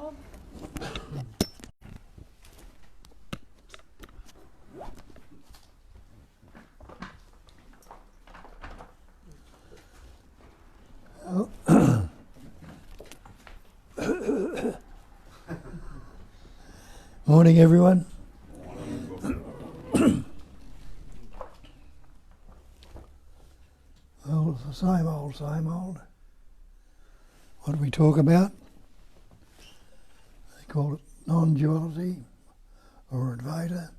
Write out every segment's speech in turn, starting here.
Bob. Morning, everyone. Well, it's the same old, same old. What do we talk about? They call it non-duality or Advaita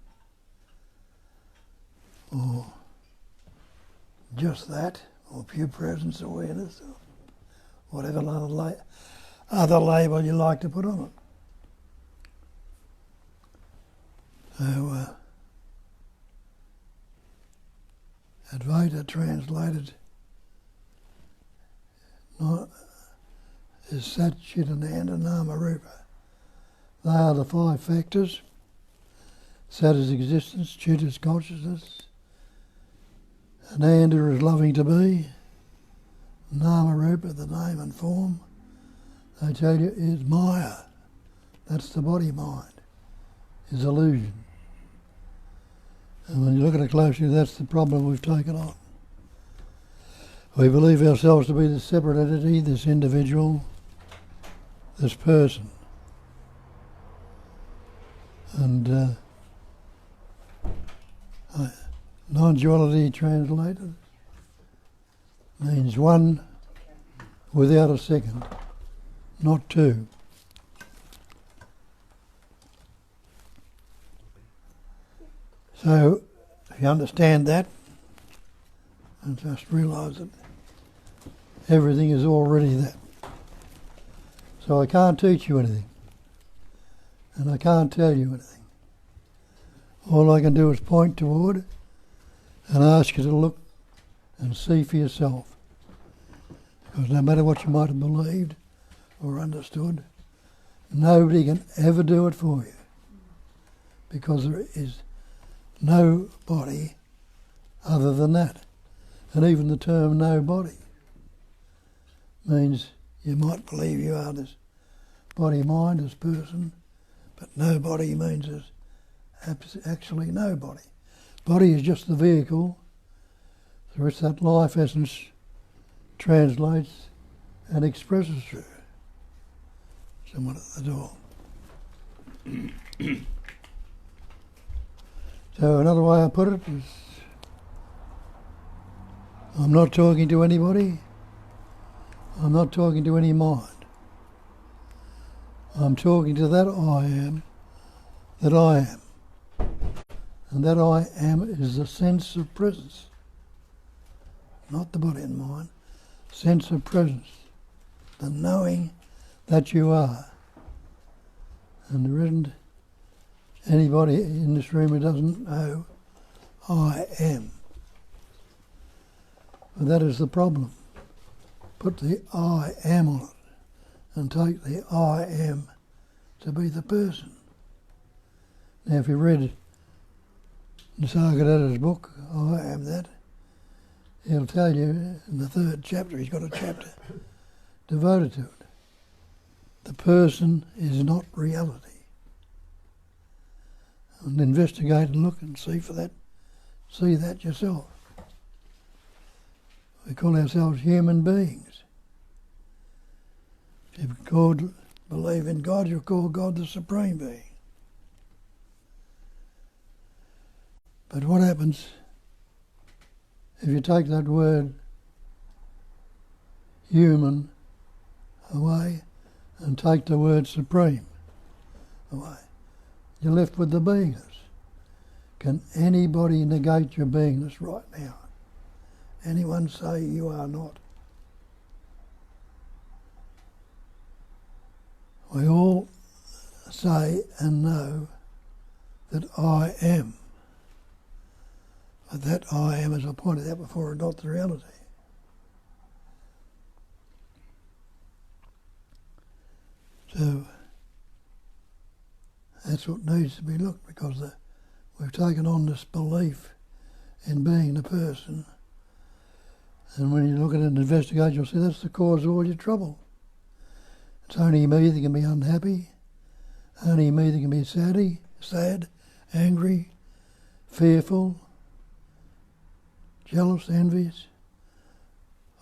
or just that or pure presence awareness or whatever other label you like to put on it. So, Advaita translated is Sat, Chit, Ananda, Nama, Rupa. They are the five factors. Sat is existence, Chit is consciousness, Ananda is loving to be, Nama, Rupa, the name and form, they tell you, is Maya. That's the body mind, is illusion. And when you look at it closely, that's the problem we've taken on. We believe ourselves to be this separate entity, this individual, this person. And non-duality translated means one without a second, not two. So, if you understand that, and just realise that everything is already that. So I can't teach you anything, and I can't tell you anything. All I can do is point toward and ask you to look and see for yourself. Because no matter what you might have believed or understood, nobody can ever do it for you. Because there is no body other than that. And even the term no body means you might believe you are this body, mind, this person, but no body means there's actually no body. Body is just the vehicle through which that life essence translates and expresses through. Someone at the door. So another way I put it is, I'm not talking to anybody. I'm not talking to any mind. I'm talking to that I am, that I am. And that I am is the sense of presence. Not the body and mind. Sense of presence. The knowing that you are. And there isn't anybody in this room who doesn't know I am. But that is the problem. Put the I am on it and take the I am to be the person. Now if you read Nisargadatta's book, I Am That, he'll tell you in the third chapter, he's got a chapter devoted to it. The person is not reality. And investigate and look and see that yourself. We call ourselves human beings. If you believe in God, you call God the Supreme Being. But what happens if you take that word human away and take the word supreme away? You're left with the beingness. Can anybody negate your beingness right now? Anyone say you are not? We all say and know that I am. But that I am, as I pointed out before, is not the reality. So that's what needs to be looked, because we've taken on this belief in being the person. And when you look at it and investigate, you'll see that's the cause of all your trouble. It's only me that can be unhappy. Only him either can be sad, angry, fearful, jealous, envious.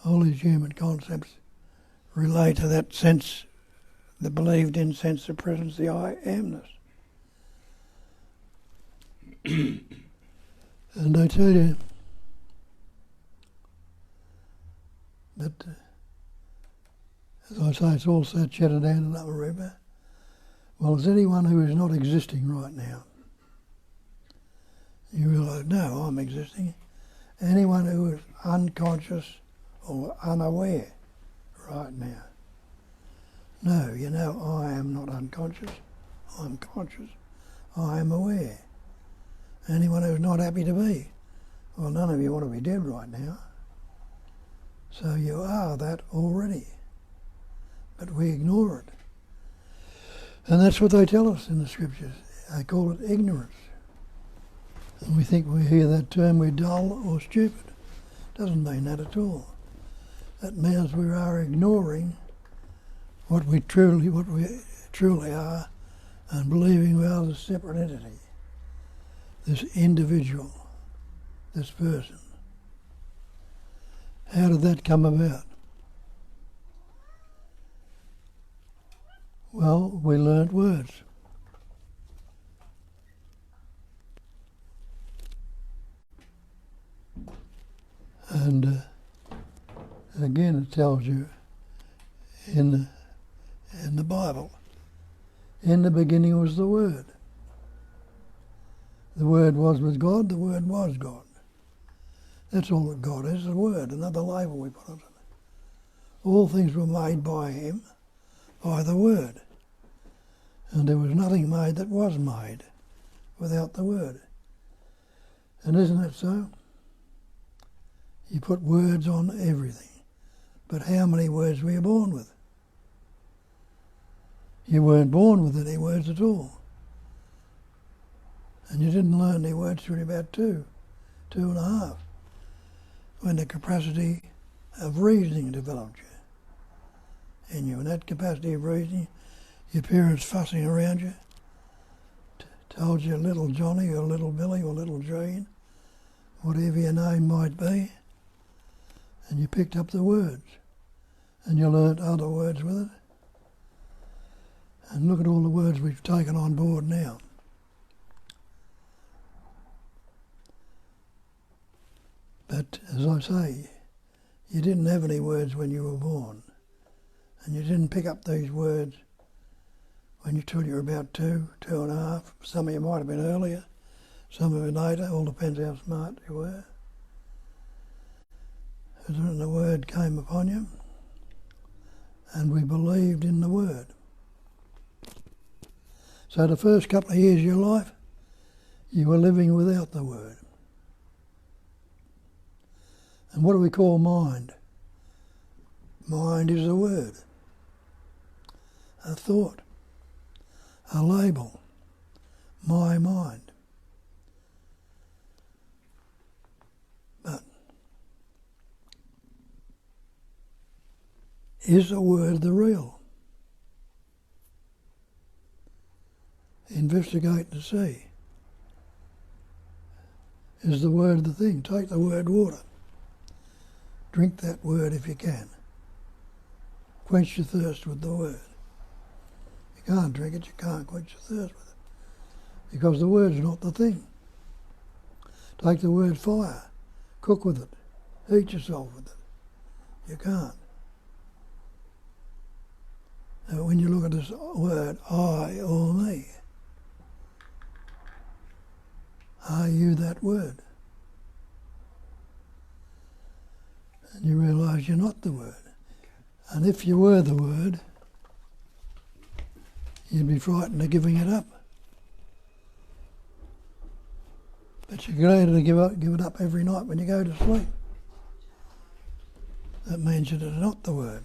All these human concepts relate to that sense, the believed in sense of presence, the I amness. And I tell you that, as I say, it's all sat shattered down and up a river. Well, as anyone who is not existing right now, you realise, no, I'm existing. Anyone who is unconscious or unaware right now, no, you know, I am not unconscious, I'm conscious, I am aware. Anyone who's not happy to be, well, none of you want to be dead right now. So you are that already, but we ignore it. And that's what they tell us in the scriptures. They call it ignorance. And we think we hear that term, we're dull or stupid. Doesn't mean that at all. That means we are ignoring what we truly are, and believing we are the separate entity, this individual, this person. How did that come about? Well, we learnt words. And again, it tells you in the Bible, in the beginning was the Word. The Word was with God, the Word was God. That's all that God is, the Word, another label we put on it. All things were made by Him, by the Word. And there was nothing made that was made without the Word. And isn't that so? You put words on everything. But how many words were you born with? You weren't born with any words at all. And you didn't learn any words till about two and a half, when the capacity of reasoning developed you in you. And that capacity of reasoning, your parents fussing around you, told you little Johnny or little Billy or little Jean, whatever your name might be, and you picked up the words, and you learnt other words with it. And look at all the words we've taken on board now. But as I say, you didn't have any words when you were born, and you didn't pick up these words when you till you were about two and a half. Some of you might have been earlier, some of you later, all depends how smart you were. And the word came upon you, and we believed in the word. So the first couple of years of your life, you were living without the word. And what do we call mind? Mind is a word, a thought, a label, my mind. But is the word the real? Investigate to see. Is the word the thing? Take the word water. Drink that word if you can. Quench your thirst with the word. You can't drink it, you can't quench your thirst with it. Because the word's not the thing. Take the word fire. Cook with it. Heat yourself with it. You can't. Now when you look at this word, I or me, are you that word? And you realise you're not the word. And if you were the word, you'd be frightened of giving it up. But you're glad to give it up every night when you go to sleep. That means that it's not the word.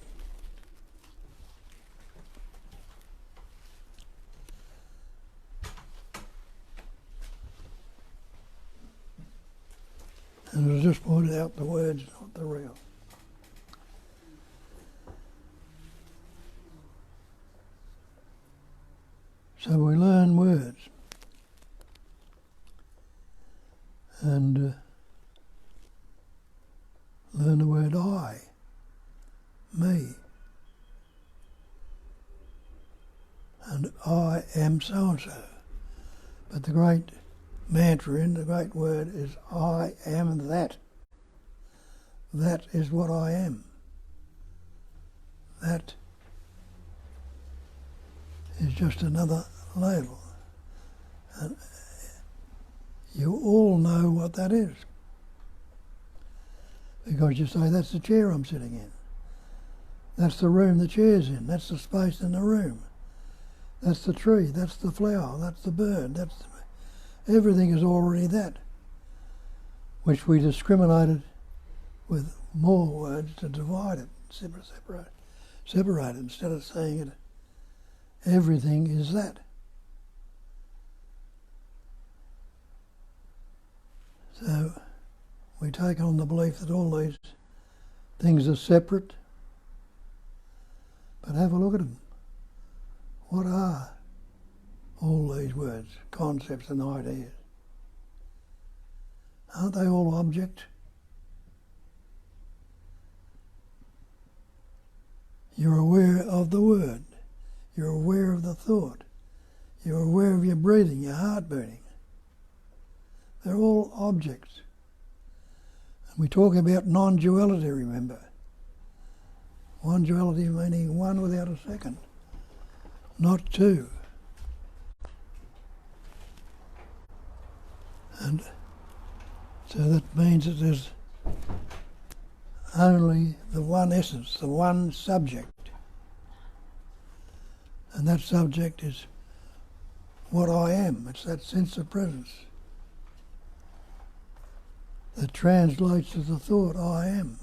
And it was just pointed out the word's not the real. So we learn words. And learn the word I, me. And I am so-and-so. But the great mantra in the great word is I am that. That is what I am. That is just another label. And you all know what that is. Because you say, that's the chair I'm sitting in. That's the room the chair's in. That's the space in the room. That's the tree. That's the flower. That's the bird. Everything is already that, which we discriminated with more words to divide it, separate it, instead of saying it, everything is that. So we take on the belief that all these things are separate, but have a look at them. What are all these words, concepts and ideas? Aren't they all object? You're aware of the word. You're aware of the thought. You're aware of your breathing, your heart beating. They're all objects. And we talk about non-duality, remember. One duality meaning one without a second, not two. And so that means that there's only the one essence, the one subject. And that subject is what I am. It's that sense of presence that translates to the thought I am.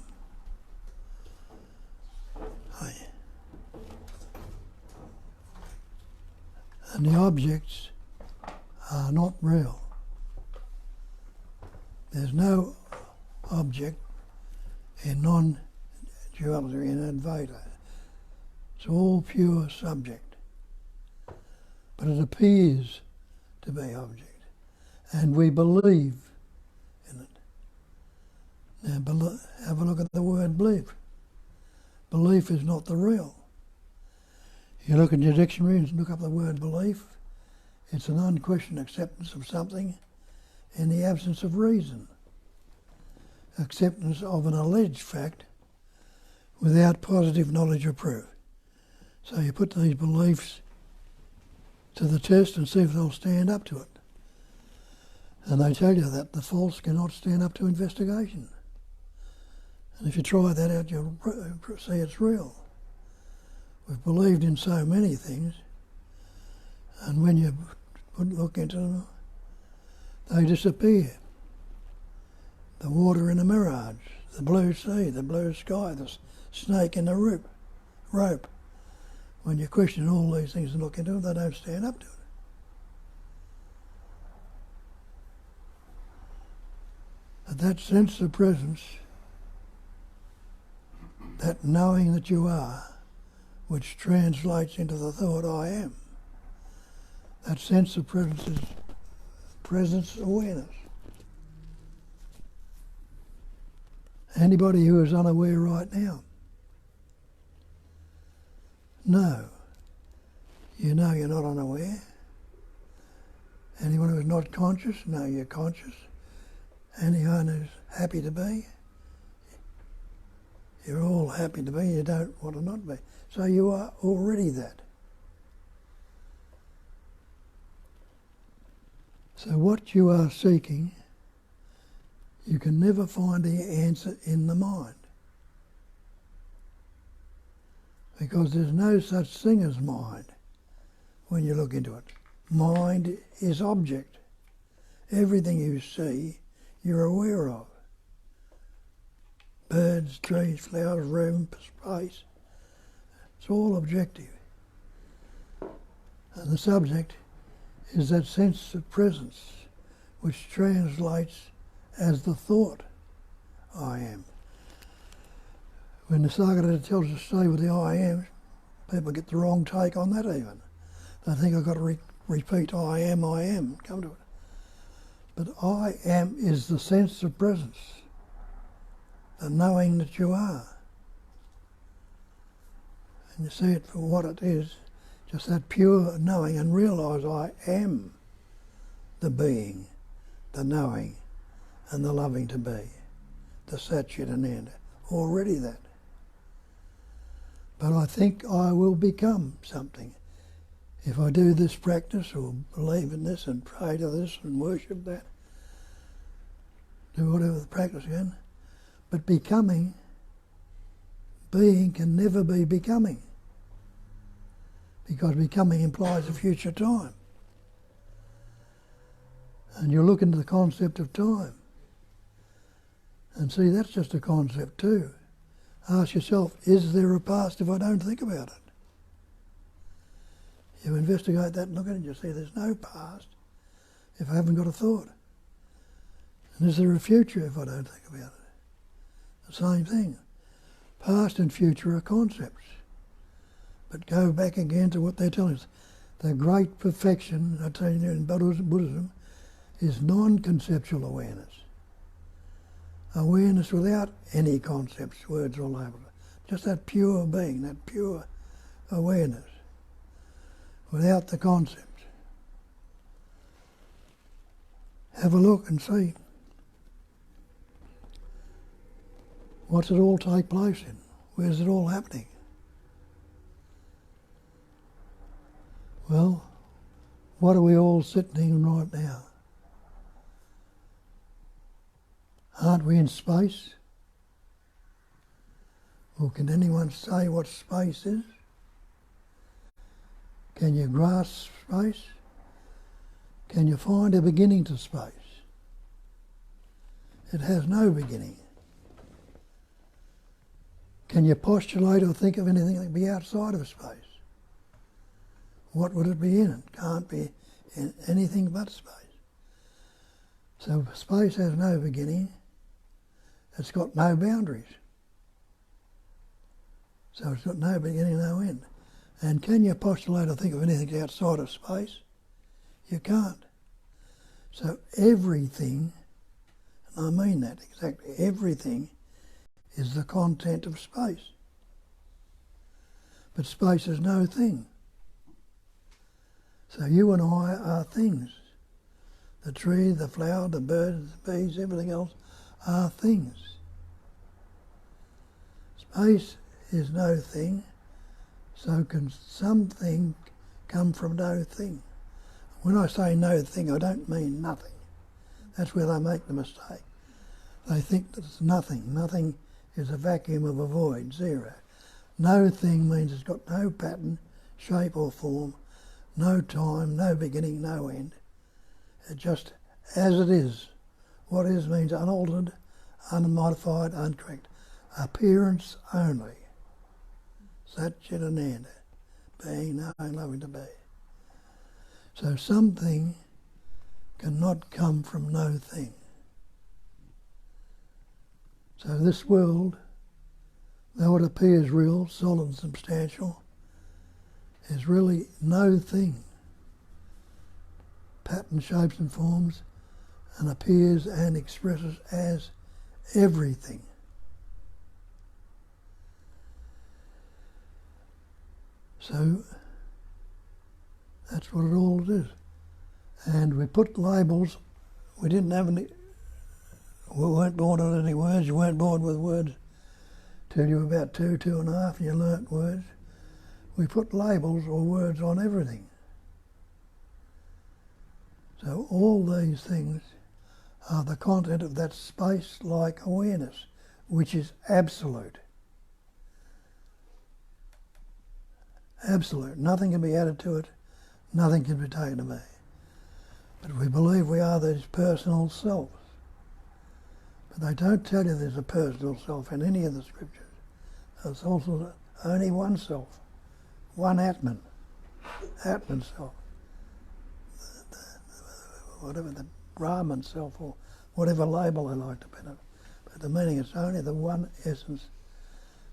And the objects are not real. There's no object in non-duality, in Advaita. It's all pure subject. But it appears to be object. And we believe in it. Now have a look at the word belief. Belief is not the real. You look in your dictionary and look up the word belief. It's an unquestioned acceptance of something in the absence of reason. Acceptance of an alleged fact without positive knowledge or proof. So you put these beliefs to the test and see if they'll stand up to it. And they tell you that the false cannot stand up to investigation. And if you try that out, you'll see it's real. We've believed in so many things, and when you look into them, they disappear. The water in the mirage, the blue sea, the blue sky, the snake in the rope. When you question all these things and look into them, they don't stand up to it. But that sense of presence, that knowing that you are, which translates into the thought I am, that sense of presence is presence awareness. Anybody who is unaware right now? No. You know you're not unaware. Anyone who is not conscious? No, you're conscious. Anyone who's happy to be? You're all happy to be, you don't want to not be. So you are already that. So what you are seeking, you can never find the answer in the mind. Because there's no such thing as mind when you look into it. Mind is object. Everything you see, you're aware of. Birds, trees, flowers, room, space. It's all objective. And the subject is that sense of presence which translates as the thought I am. When the Nisargadatta tells us to stay with the I am, people get the wrong take on that even. They think I've got to repeat I am, come to it. But I am is the sense of presence, the knowing that you are. And you see it for what it is, just that pure knowing, and realise I am the being, the knowing, and the loving to be, the Satchitananda, already that. But I think I will become something. If I do this practice or believe in this and pray to this and worship that, do whatever the practice can, but becoming, being can never be becoming, because becoming implies a future time. And you look into the concept of time and see that's just a concept too. Ask yourself, is there a past if I don't think about it? You investigate that and look at it, you see there's no past if I haven't got a thought. And is there a future if I don't think about it? The same thing. Past and future are concepts. But go back again to what they're telling us. The great perfection, I tell you, in Buddhism, is non-conceptual awareness. Awareness without any concepts, words or labels. Just that pure being, that pure awareness, without the concepts. Have a look and see. What's it all take place in? Where's it all happening? Well, what are we all sitting in right now? Aren't we in space? Or can anyone say what space is? Can you grasp space? Can you find a beginning to space? It has no beginning. Can you postulate or think of anything that can be outside of space? What would it be in? It can't be in anything but space. So space has no beginning. It's got no boundaries. So it's got no beginning, no end. And can you postulate or think of anything outside of space? You can't. So everything, and I mean that exactly, everything is the content of space. But space is no thing. So you and I are things. The tree, the flower, the birds, the bees, everything else are things. Space is no thing, so can something come from no thing. When I say no thing, I don't mean nothing. That's where they make the mistake. They think that it's nothing. Nothing is a vacuum of a void, zero. No thing means it's got no pattern, shape or form, no time, no beginning, no end. It's just as it is. What is means unaltered, unmodified, uncorrect. Appearance only. Satchitananda, being, knowing, loving to be. So something cannot come from no thing. So this world, though it appears real, solid and substantial, is really no thing. Pattern, shapes and forms, and appears and expresses as everything. So that's what it all is. And we put labels. We didn't have any, we weren't born with any words. You weren't born with words till you were about 2.5, and you learnt words. We put labels or words on everything. So all these things are the content of that space-like awareness, which is absolute. Absolute. Nothing can be added to it. Nothing can be taken away. But we believe we are these personal selves. But they don't tell you there's a personal self in any of the scriptures. There's also only one self, one Atman, Atman self. Whatever the Brahman self or whatever label they like to put it. But the meaning is only the one essence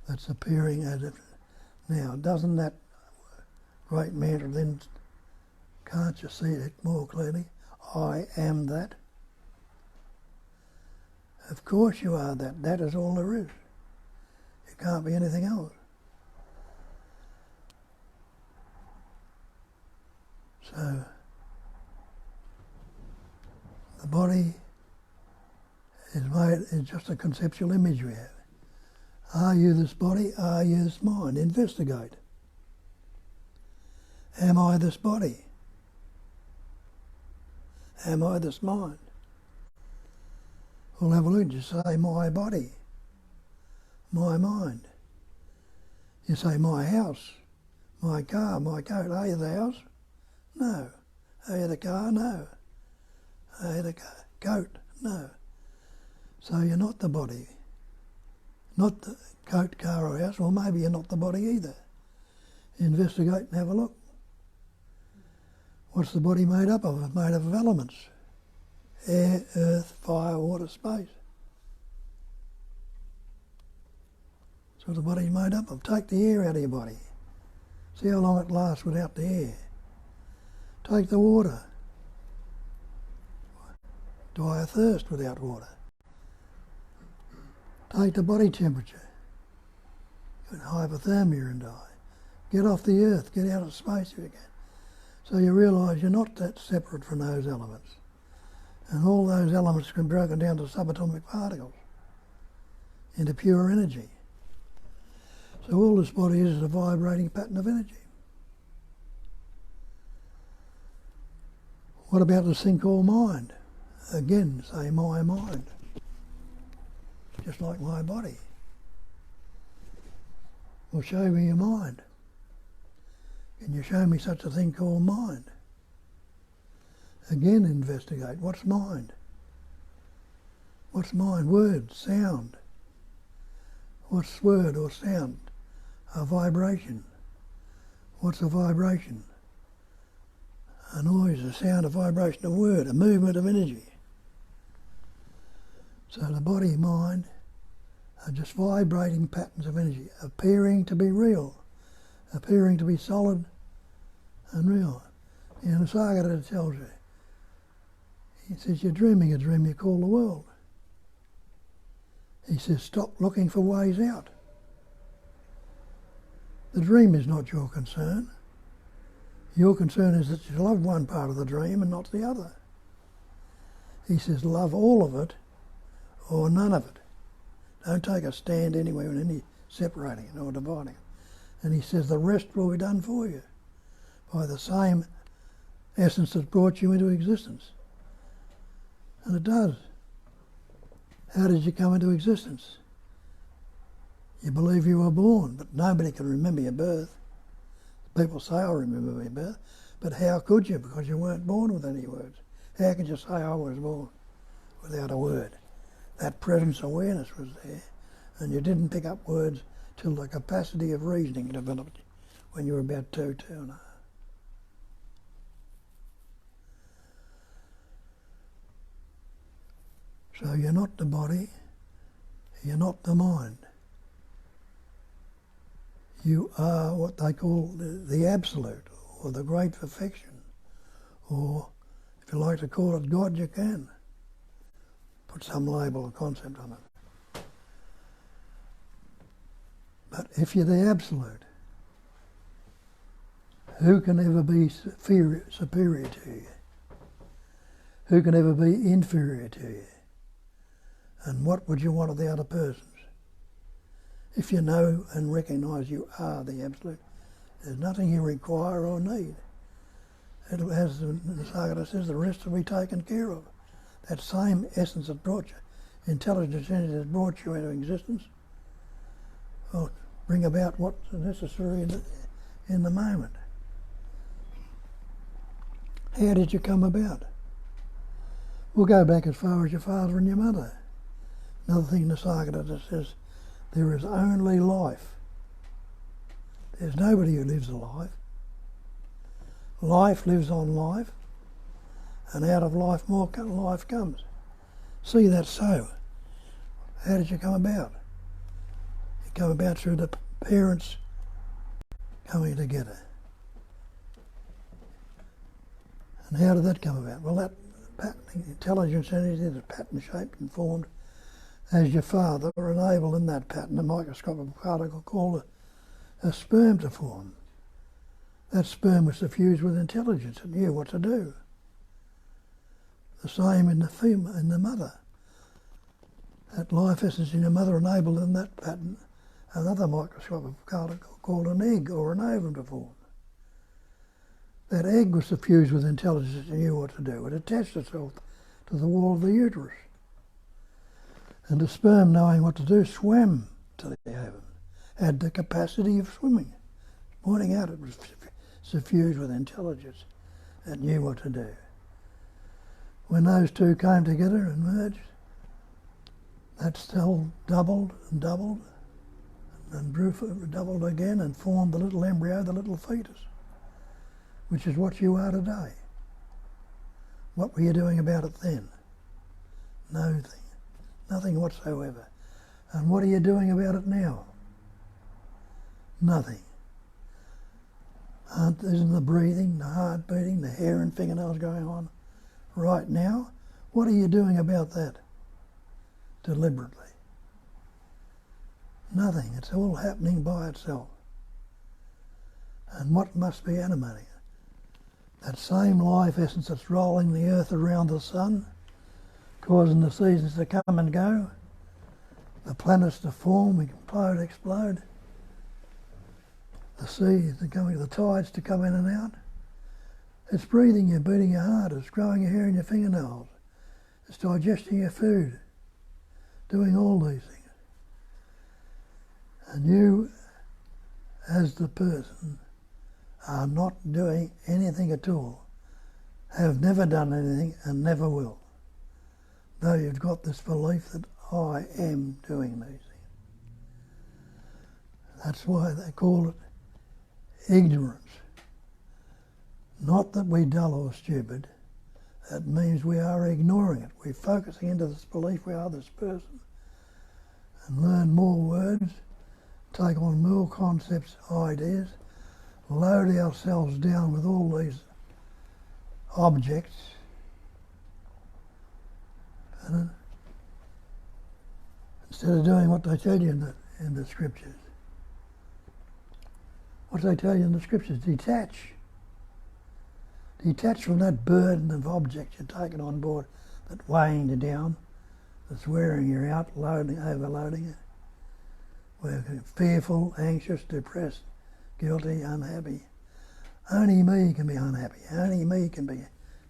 that's appearing as if. Now, doesn't that great mantra then Can't you see it more clearly? I am that. Of course you are that. That is all there is. You can't be anything else. So, the body is just a conceptual image we have. Are you this body? Are you this mind? Investigate. Am I this body? Am I this mind? Well, have a look. You say my body, my mind. You say my house, my car, my coat. Are you the house? No. Are you the car? No. Are you the coat? No. So you're not the body. Not the coat, car or house. Well, maybe you're not the body either. Investigate and have a look. What's the body made up of? It's made up of elements. Air, earth, fire, water, space. That's what the body's made up of. Take the air out of your body. See how long it lasts without the air. Take the water. Die of thirst without water. Take the body temperature. Get hypothermia and die. Get off the earth. Get out of space if you can. So you realise you're not that separate from those elements. And all those elements can be broken down to subatomic particles, into pure energy. So all this body is a vibrating pattern of energy. What about this thing called mind? Again, say my mind. Just like my body. Well, show me your mind. Can you show me such a thing called mind? Again, investigate. What's mind? What's mind? Word, sound. What's word or sound? A vibration. What's a vibration? A noise, a sound, a vibration, a word, a movement of energy. So the body, mind, are just vibrating patterns of energy, appearing to be real, appearing to be solid and real. You know, Nisargadatta tells you, he says, you're dreaming a dream you call the world. He says, stop looking for ways out. The dream is not your concern. Your concern is that you love one part of the dream and not the other. He says, love all of it or none of it. Don't take a stand anywhere in any separating it or dividing it. And he says, the rest will be done for you by the same essence that brought you into existence. And it does. How did you come into existence? You believe you were born, but nobody can remember your birth. People say, I remember my birth, but how could you? Because you weren't born with any words. How could you say I was born without a word? That presence awareness was there, and you didn't pick up words till the capacity of reasoning developed when you were about 2.5. So you're not the body, you're not the mind. You are what they call the absolute, or the great perfection, or if you like to call it God, you can. Put some label or concept on it. But if you're the absolute, who can ever be superior to you? Who can ever be inferior to you? And what would you want of the other persons? If you know and recognise you are the absolute, there's nothing you require or need. As the Nisargadatta says, the rest will be taken care of. That same essence that brought you, intelligence energy that brought you into existence, will bring about what's necessary in the moment. How did you come about? We'll go back as far as your father and your mother. Another thing Nisargadatta says, there is only life. There's nobody who lives a life. Life lives on life, and out of life more life comes. See, that's so. How did you come about? You come about through the parents coming together. And how did that come about? Well, that pattern, intelligence entity is pattern shaped and formed as your father enabled in that pattern a microscopic particle called a sperm to form. That sperm was suffused with intelligence. It knew what to do. The same in the mother. That life essence in your mother enabled in that pattern another microscopic particle called an egg or an ovum to form. That egg was suffused with intelligence and knew what to do. It attached itself to the wall of the uterus. And the sperm, knowing what to do, swam to the ovum, had the capacity of swimming. Pointing out it was suffused with intelligence and knew what to do. When those two came together and merged, that cell doubled and doubled and doubled again and formed the little embryo, the little fetus, which is what you are today. What were you doing about it then? Nothing. Nothing whatsoever. And what are you doing about it now? Nothing. Isn't the breathing, the heart beating, the hair and fingernails going on right now? What are you doing about that deliberately? Nothing. It's all happening by itself. And what must be animating it? That same life essence that's rolling the earth around the sun, causing the seasons to come and go, the planets to form, implode, explode, the seas to come, the tides to come in and out. It's breathing you, beating your heart, it's growing your hair in your fingernails, it's digesting your food, doing all these things. And you, as the person, are not doing anything at all, have never done anything and never will, though you've got this belief that I am doing these things. That's why they call it ignorance. Not that we're dull or stupid, it means we are ignoring it. We're focusing into this belief we are this person and learn more words, take on more concepts, ideas, load ourselves down with all these objects, and instead of doing what they tell you in the scriptures. What they tell you in the scriptures, detach. Detach from that burden of objects you're taking on board that's weighing you down, that's wearing you out, overloading you. We're fearful, anxious, depressed, guilty, unhappy. Only me can be unhappy. Only me can be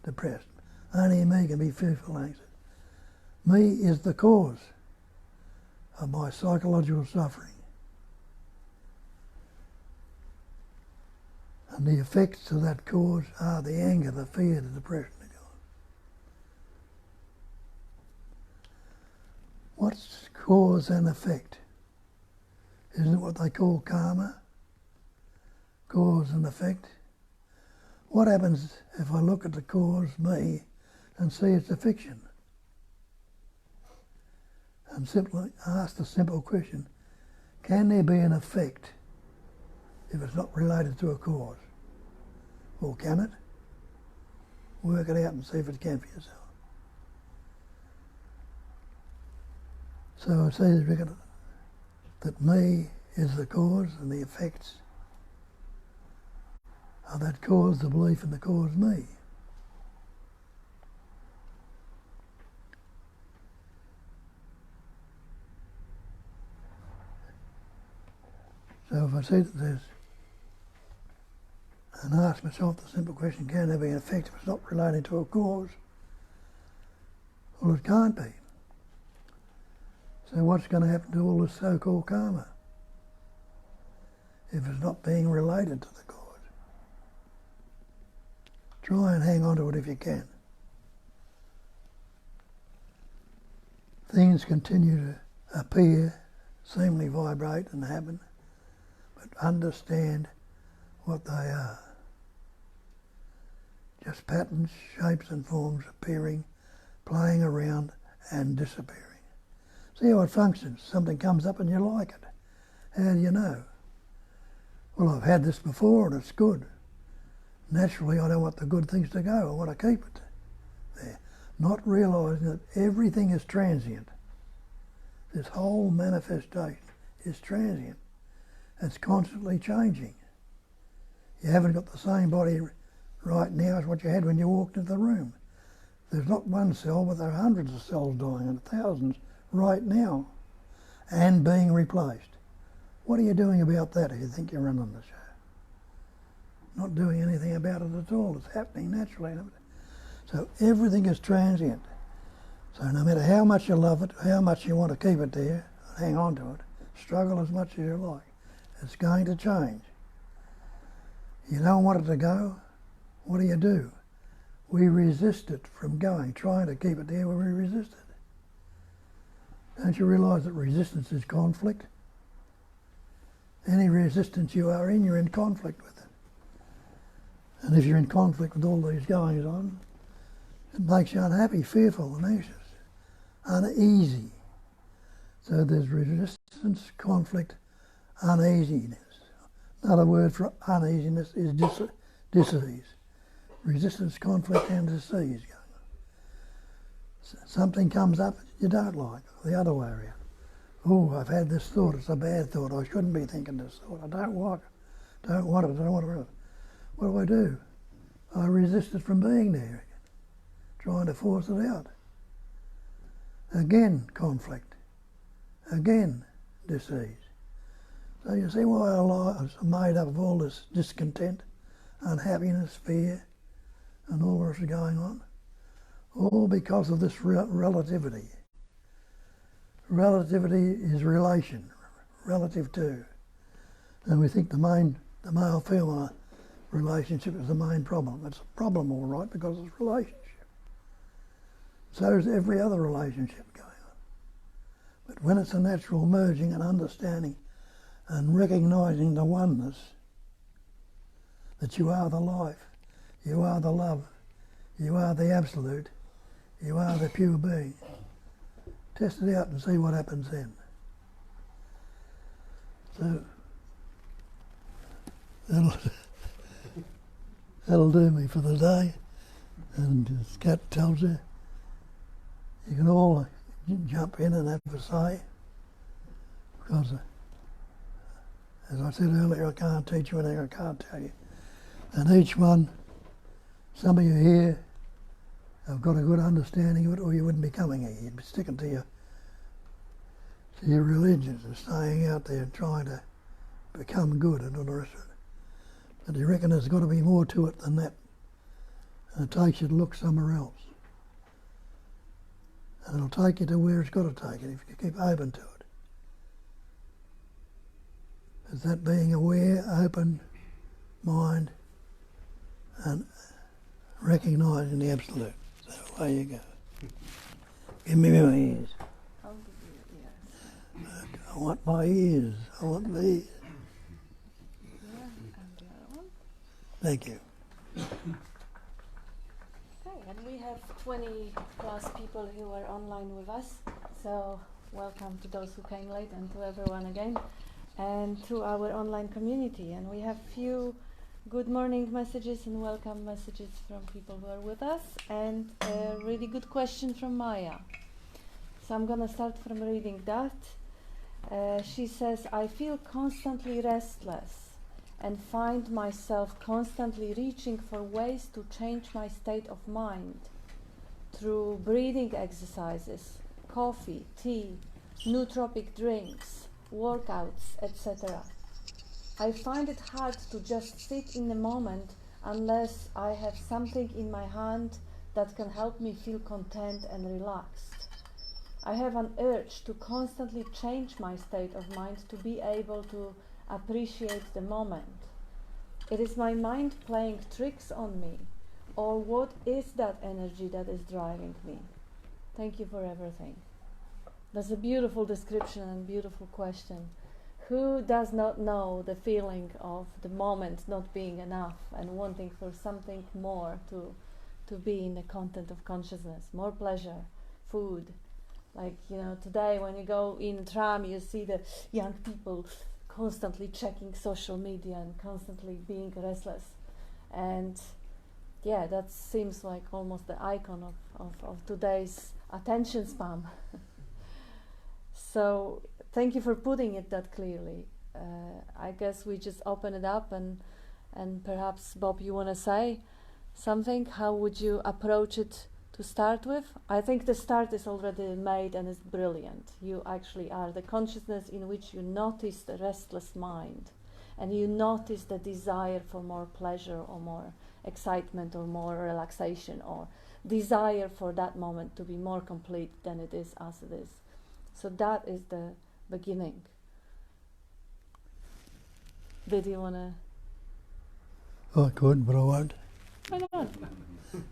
depressed. Only me can be fearful, anxious. Me is the cause of my psychological suffering. And the effects of that cause are the anger, the fear, the depression. What's cause and effect? Isn't it what they call karma? Cause and effect? What happens if I look at the cause, me, and see it's a fiction? And simply ask the simple question, can there be an effect if it's not related to a cause? Or can it? Work it out and see if it can for yourself. So I say that me is the cause and the effects of that cause, the belief in the cause, me. So if I see that there's, and ask myself the simple question, can there be an effect if it's not relating to a cause? Well, it can't be. So what's going to happen to all this so-called karma if it's not being related to the cause? Try and hang on to it if you can. Things continue to appear, seemingly vibrate and happen, but understand what they are. Just patterns, shapes and forms appearing, playing around and disappearing. See how it functions. Something comes up and you like it. How do you know? Well, I've had this before and it's good. naturally I don't want the good things to go. I want to keep it there. Not realising that everything is transient. This whole manifestation is transient. It's constantly changing. You haven't got the same body right now as what you had when you walked into the room. There's not one cell, but there are hundreds of cells dying and thousands right now and being replaced. What are you doing about that if you think you're running the show? Not doing anything about it at all. It's happening naturally. So everything is transient. So no matter how much you love it, how much you want to keep it there, hang on to it, struggle as much as you like, it's going to change. You don't want it to go, what do? We resist it from going, trying to keep it there where we resist it. Don't you realise that resistance is conflict? Any resistance you are in, you're in conflict with it. And if you're in conflict with all these goings on, it makes you unhappy, fearful and anxious, uneasy. So there's resistance, conflict, uneasiness. Another word for uneasiness is dis-ease. Resistance, conflict and disease. Something comes up you don't like, the other way around. Oh, I've had this thought, it's a bad thought, I shouldn't be thinking this thought, I don't like it, don't want it, I don't want it. What do? I resist it from being there, trying to force it out. Again, conflict. Again, disease. So you see why our lives are made up of all this discontent, unhappiness, fear, and all that's going on? All because of this relativity. Relativity is relation, relative to. And we think the male-female relationship is the main problem. It's a problem, all right, because it's a relationship. So is every other relationship going on. But when it's a natural merging and understanding and recognising the oneness, that you are the life, you are the love, you are the absolute, you are the pure being. Test it out and see what happens then. So, that'll do me for the day. And as Kat tells you, you can all jump in and have a say. Because, as I said earlier, I can't teach you anything, I can't tell you. And each one, some of you here have got a good understanding of it, or you wouldn't be coming here. You'd be sticking to your religions and staying out there and trying to become good and all the rest of it. But you reckon there's got to be more to it than that. And it takes you to look somewhere else. And it'll take you to where it's got to take you if you keep open to it. Is that being aware, open mind, and recognising the absolute. So away you go. Give me my ears. I'll give you your ears. I want my ears. I want these. Yeah, and the other one. Thank you. Okay, and we have 20 plus people who are online with us. So welcome to those who came late and to everyone again. And to our online community. And we have few good morning messages and welcome messages from people who are with us, and a really good question from Maya. So I'm gonna start from reading that. She says, I feel constantly restless and find myself constantly reaching for ways to change my state of mind through breathing exercises, coffee, tea, nootropic drinks, workouts, etc. I find it hard to just sit in the moment unless I have something in my hand that can help me feel content and relaxed. I have an urge to constantly change my state of mind to be able to appreciate the moment. It is my mind playing tricks on me, or what is that energy that is driving me? Thank you for everything. That's a beautiful description and beautiful question. Who does not know the feeling of the moment not being enough and wanting for something more to be in the content of consciousness, more pleasure, food. Like, today when you go in a tram, you see the young people constantly checking social media and constantly being restless. And yeah, that seems like almost the icon of today's attention spam. So thank you for putting it that clearly. I guess we just open it up, and perhaps, Bob, you want to say something? How would you approach it to start with? I think the start is already made and is brilliant. You actually are the consciousness in which you notice the restless mind, and you notice the desire for more pleasure or more excitement or more relaxation, or desire for that moment to be more complete than it is as it is. So that is the beginning. Did you want to? I could, but I won't. Why not?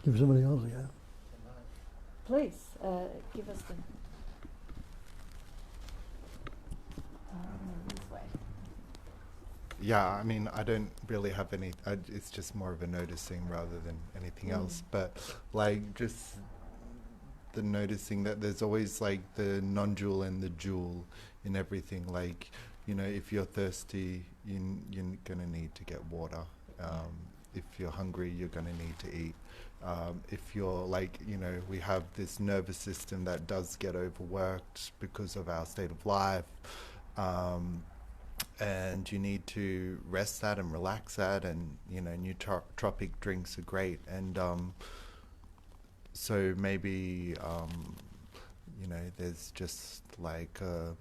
Give somebody else a go. Please, give us the... this way. Yeah, I mean, I don't really have any, it's just more of a noticing rather than anything else. But like just the noticing that there's always like the non-dual and the dual in everything. Like, you know, if you're thirsty, you're going to need to get water. If you're hungry, you're going to need to eat. If you're like, you know, we have this nervous system that does get overworked because of our state of life. And you need to rest that and relax that, and, you know, nootropic drinks are great. And so maybe, you know, there's just like a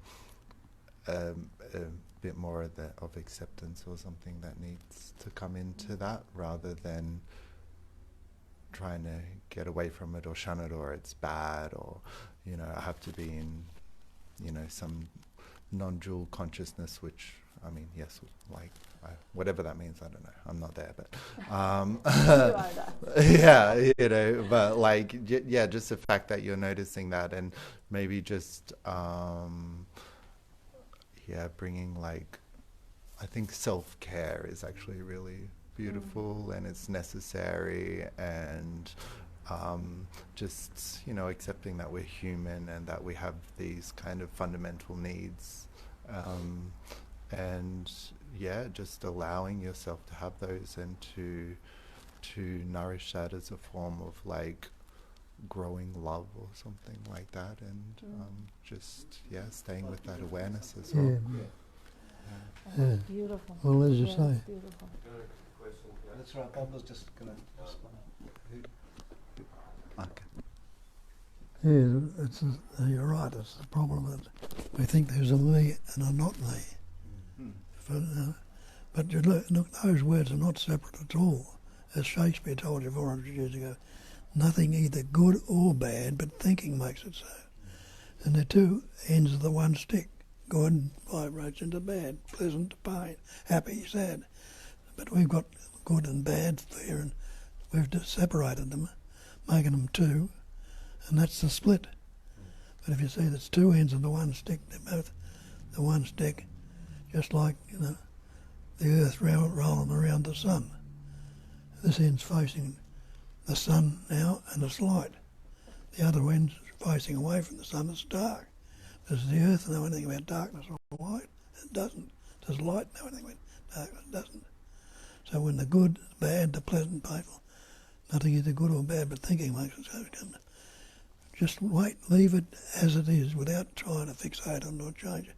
bit more of acceptance or something that needs to come into that, rather than trying to get away from it or shun it, or it's bad, or, you know, I have to be in, you know, some non-dual consciousness, which, I mean, yes, like, whatever that means, I don't know, I'm not there, but You are that. yeah, you know, but like, yeah, just the fact that you're noticing that, and maybe just yeah, bringing, like, I think self-care is actually really beautiful, and it's necessary, and just, you know, accepting that we're human and that we have these kind of fundamental needs, and yeah, just allowing yourself to have those, and to nourish that as a form of like growing love or something like that, and just, yeah, staying with that awareness as well. Yeah. That's beautiful. Well, as you Yeah, say. it's beautiful. That's right, Bob was just going to respond. Okay. Yeah, you're right. It's the problem that we think there's a me and a not me. But you look, those words are not separate at all. As Shakespeare told you 400 years ago, nothing either good or bad, but thinking makes it so. And they're two ends of the one stick. Good vibrates into bad, pleasant to pain, happy, sad. But we've got good and bad there, and we've just separated them, making them two, and that's the split. But if you see there's two ends of the one stick, they're both the one stick, just like, you know, the earth rolling around the sun. This end's facing the sun now, and it's light. The other end's facing away from the sun, it's dark. Does the earth know anything about darkness or light? It doesn't. Does light know anything about darkness? It doesn't. So when the good, the bad, the pleasant, painful, nothing either good or bad, but thinking makes it so. Just wait, leave it as it is without trying to fixate on it or change it.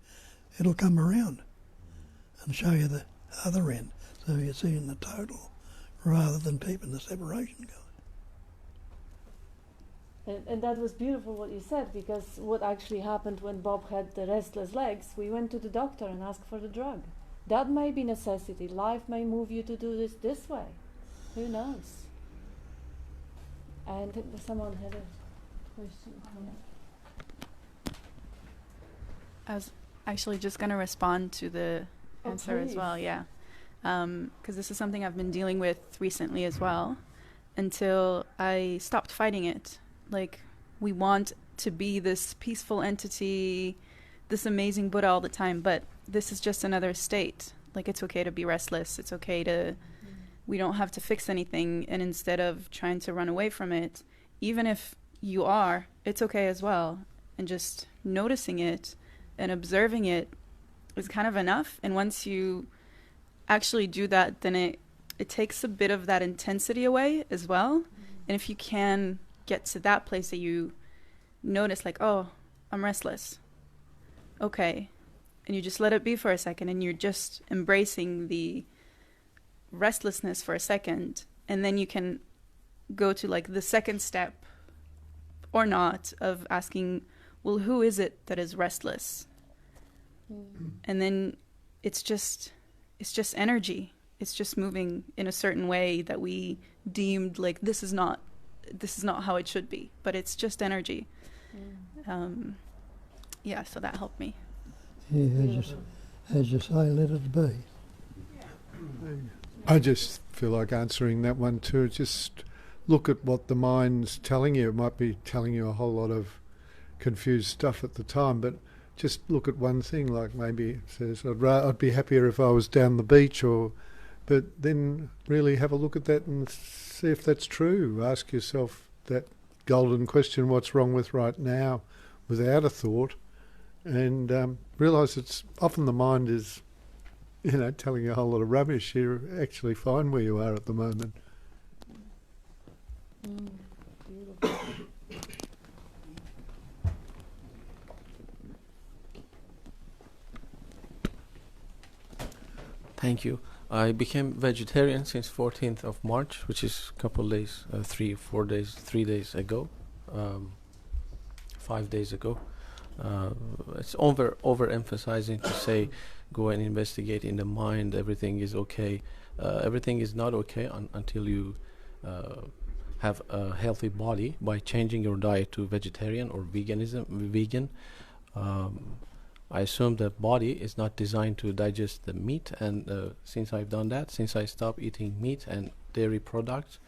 It'll come around and show you the other end. So you're seeing the total rather than keeping the separation going. And that was beautiful what you said, because what actually happened when Bob had the restless legs, we went to the doctor and asked for the drug. That may be necessity. Life may move you to do this way. Who knows? And someone had a question. I was actually just going to respond to the answer as well, yeah. Because this is something I've been dealing with recently as well, until I stopped fighting it. Like, we want to be this peaceful entity, this amazing Buddha all the time, but this is just another state. Like, it's okay to be restless. It's okay to, we don't have to fix anything. And instead of trying to run away from it, even if you are, it's okay as well. And just noticing it and observing it is kind of enough. And once you actually do that, then it it takes a bit of that intensity away as well. And if you can get to that place that you notice, like, oh, I'm restless. Okay. And you just let it be for a second, and you're just embracing the restlessness for a second. And then you can go to like the second step or not of asking, well, who is it that is restless? And then it's just energy. It's just moving in a certain way that we deemed like this is not how it should be, but it's just energy. Yeah, so that helped me. Yeah, as you say, let it be. I just feel like answering that one too. Just look at what the mind's telling you. It might be telling you a whole lot of confused stuff at the time, but just look at one thing, like maybe it says, I'd be happier if I was down the beach, but then really have a look at that and see if that's true. Ask yourself that golden question, what's wrong with right now, without a thought, and realise it's often the mind is, telling you a whole lot of rubbish. You're actually fine where you are at the moment. Beautiful. Thank you. I became vegetarian since 14th of March, which is a couple of days, 3 days ago, 5 days ago. It's overemphasizing to say, go and investigate in the mind, everything is okay. Everything is not okay until you have a healthy body by changing your diet to vegetarian or vegan. I assume the body is not designed to digest the meat, and since I've done that, since I stopped eating meat and dairy products,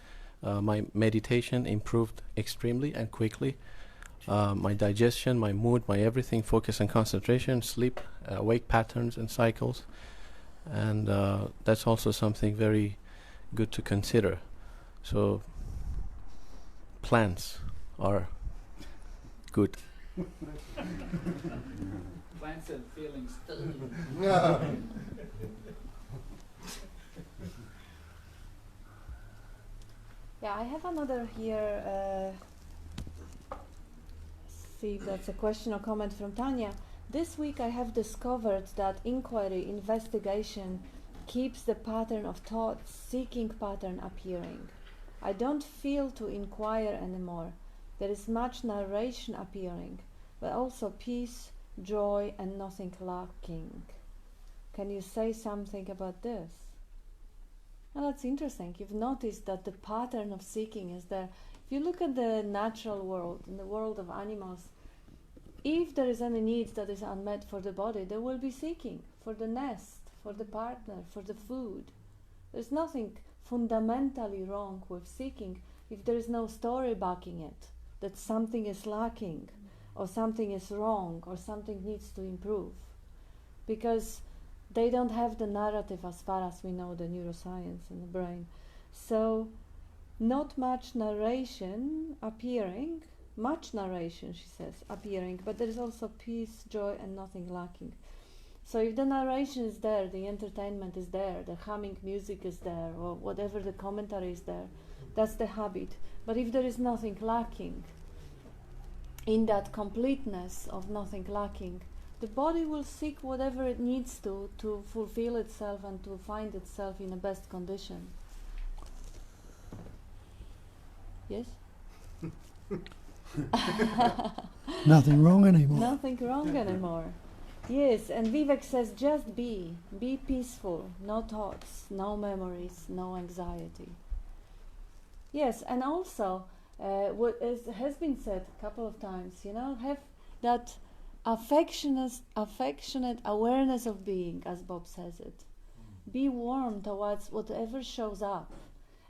my meditation improved extremely and quickly. My digestion, my mood, my everything, focus and concentration, sleep, wake patterns and cycles, and that's also something very good to consider. So plants are good. Plants and feelings. Yeah, I have another here. See if that's a question or comment from Tanya. This week I have discovered that inquiry, investigation, keeps the pattern of thought, seeking pattern appearing. I don't feel to inquire anymore. There is much narration appearing, but also peace, joy, and nothing lacking. Can you say something about this? Well, that's interesting. You've noticed that the pattern of seeking is there. If you look at the natural world, in the world of animals, if there is any need that is unmet for the body, there will be seeking for the nest, for the partner, for the food. There's nothing fundamentally wrong with seeking if there is no story backing it, that something is lacking, or something is wrong, or something needs to improve. Because they don't have the narrative as far as we know the neuroscience in the brain. So, not much narration appearing, much narration, she says, appearing, but there is also peace, joy, and nothing lacking. So if the narration is there, the entertainment is there, the humming music is there, or whatever the commentary is there, that's the habit. But if there is nothing lacking, in that completeness of nothing lacking, the body will seek whatever it needs to fulfill itself and to find itself in the best condition. Yes? Nothing wrong anymore. Nothing wrong anymore. Yes, and Vivek says just be peaceful, no thoughts, no memories, no anxiety. Yes, and also what has been said a couple of times, have that affectionate awareness of being, as Bob says it. Be warm towards whatever shows up.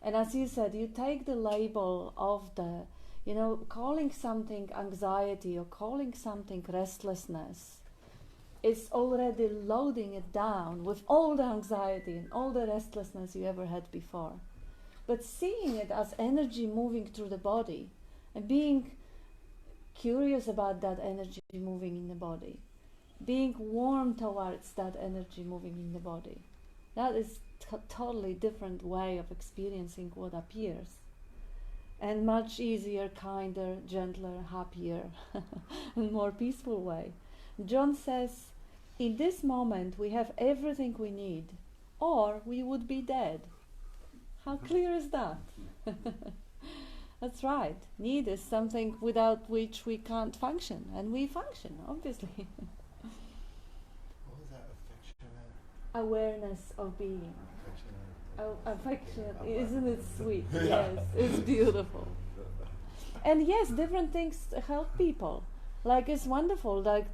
And as you said, you take the label of the, calling something anxiety or calling something restlessness is already loading it down with all the anxiety and all the restlessness you ever had before. But seeing it as energy moving through the body and being curious about that energy moving in the body, being warm towards that energy moving in the body, that is totally different way of experiencing what appears, and much easier, kinder, gentler, happier, and more peaceful way. John says, in this moment we have everything we need, or we would be dead. How clear is that? That's right. Need is something without which we can't function, and we function, obviously. What was that? Awareness of being. Oh, affection. Awareness. Isn't it sweet? Yes, it's beautiful. And yes, different things help people. Like, it's wonderful. Like,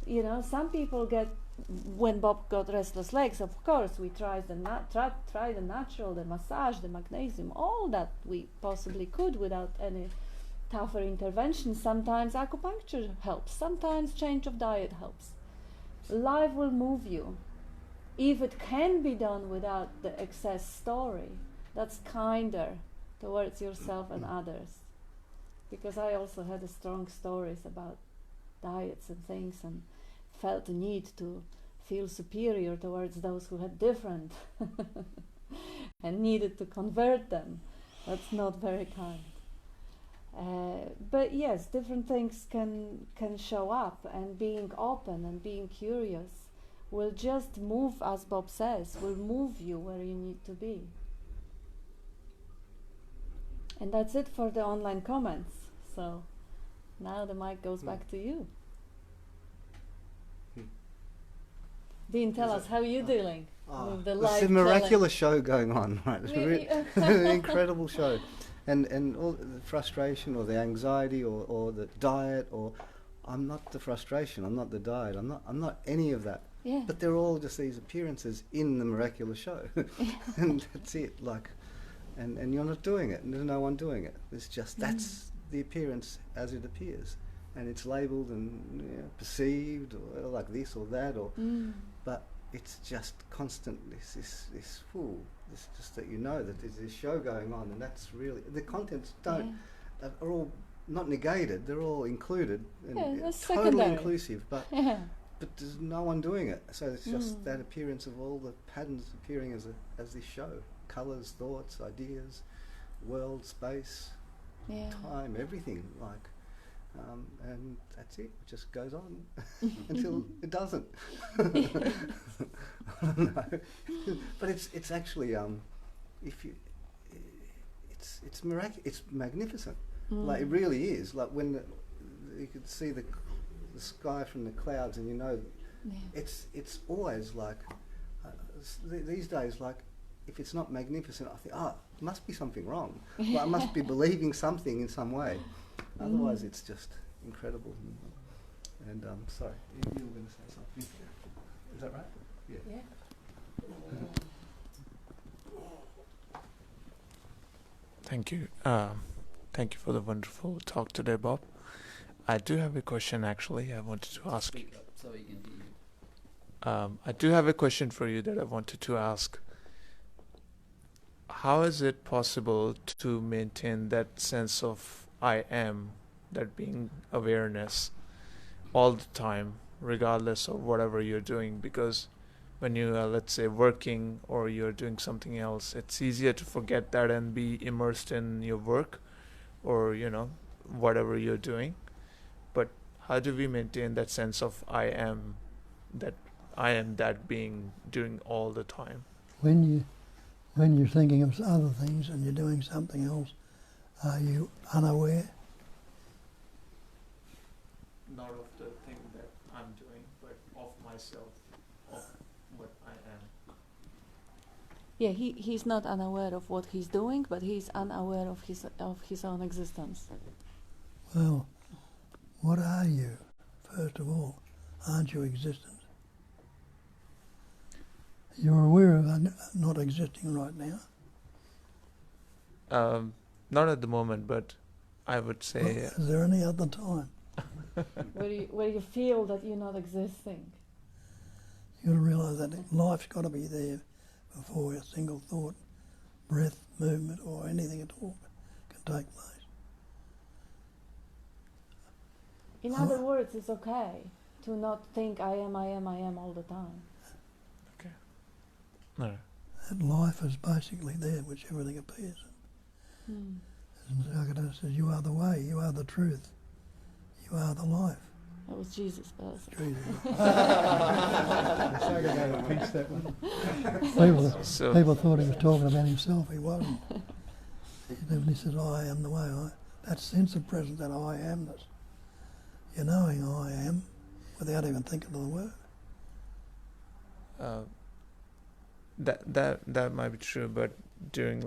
you know, some people get, when Bob got restless legs, of course, we tried the try the natural, the massage, the magnesium, all that we possibly could without any tougher intervention. Sometimes acupuncture helps. Sometimes change of diet helps. Life will move you. If it can be done without the excess story, that's kinder towards yourself and others. Because I also had strong stories about diets and things, and felt the need to feel superior towards those who had different and needed to convert them. That's not very kind. But yes, different things can show up, and being open and being curious will just move, as Bob says, will move you where you need to be. And that's it for the online comments. So now the mic goes back to you. Dean, tell us, how are you dealing with the live It's a miraculous show going on, right? It's an incredible show. And all the frustration or the anxiety or the diet, or I'm not the frustration, I'm not the diet, I'm not any of that. Yeah. But they're all just these appearances in the miraculous show. And that's it, like, and you're not doing it, and there's no one doing it. It's just, that's the appearance as it appears. And it's labelled and perceived, or like this or that, or but it's just constant. This just that you know that there's this show going on, and that's really the contents are all not negated. They're all included and totally secondary. inclusive, but there's no one doing it. So it's just that appearance of all the patterns appearing as this show, colours, thoughts, ideas, world, space, time, everything like. And that's it. It just goes on until it doesn't. I don't know. But it's actually if you it's miraculous. It's magnificent. Like it really is. Like when you could see the sky from the clouds, and you know, it's always like these days. Like if it's not magnificent, I think, it must be something wrong. Well, I must be believing something in some way. Otherwise, it's just incredible. And sorry, you were going to say something. Is that right? Yeah. Thank you. Thank you for the wonderful talk today, Bob. I do have a question, actually. I wanted to ask you. So we can hear you. I do have a question for you that I wanted to ask. How is it possible to maintain that sense of I am, that being awareness, all the time, regardless of whatever you're doing? Because when you are, let's say, working or you're doing something else, it's easier to forget that and be immersed in your work or, whatever you're doing. But how do we maintain that sense of I am that being doing all the time? When you're thinking of other things and you're doing something else, are you unaware? Not of the thing that I'm doing, but of myself, of what I am. Yeah, he's not unaware of what he's doing, but he's unaware of his own existence. Well, what are you, first of all? Aren't you existence? You're aware of not existing right now? Not at the moment, but I would say... Well, is there any other time? where you feel that you're not existing. You've got to realise that life's got to be there before a single thought, breath, movement, or anything at all can take place. In other words, it's okay to not think I am all the time. No. that life is basically there, which everything appears in. And Nisargadatta says, you are the way, you are the truth, you are the life. That was Jesus, but Jesus. Nisargadatta thinks that one. People thought he was talking about himself, he wasn't. When he says, I am the way, that sense of presence, that I amness, you're knowing I am without even thinking of the word. That might be true, but during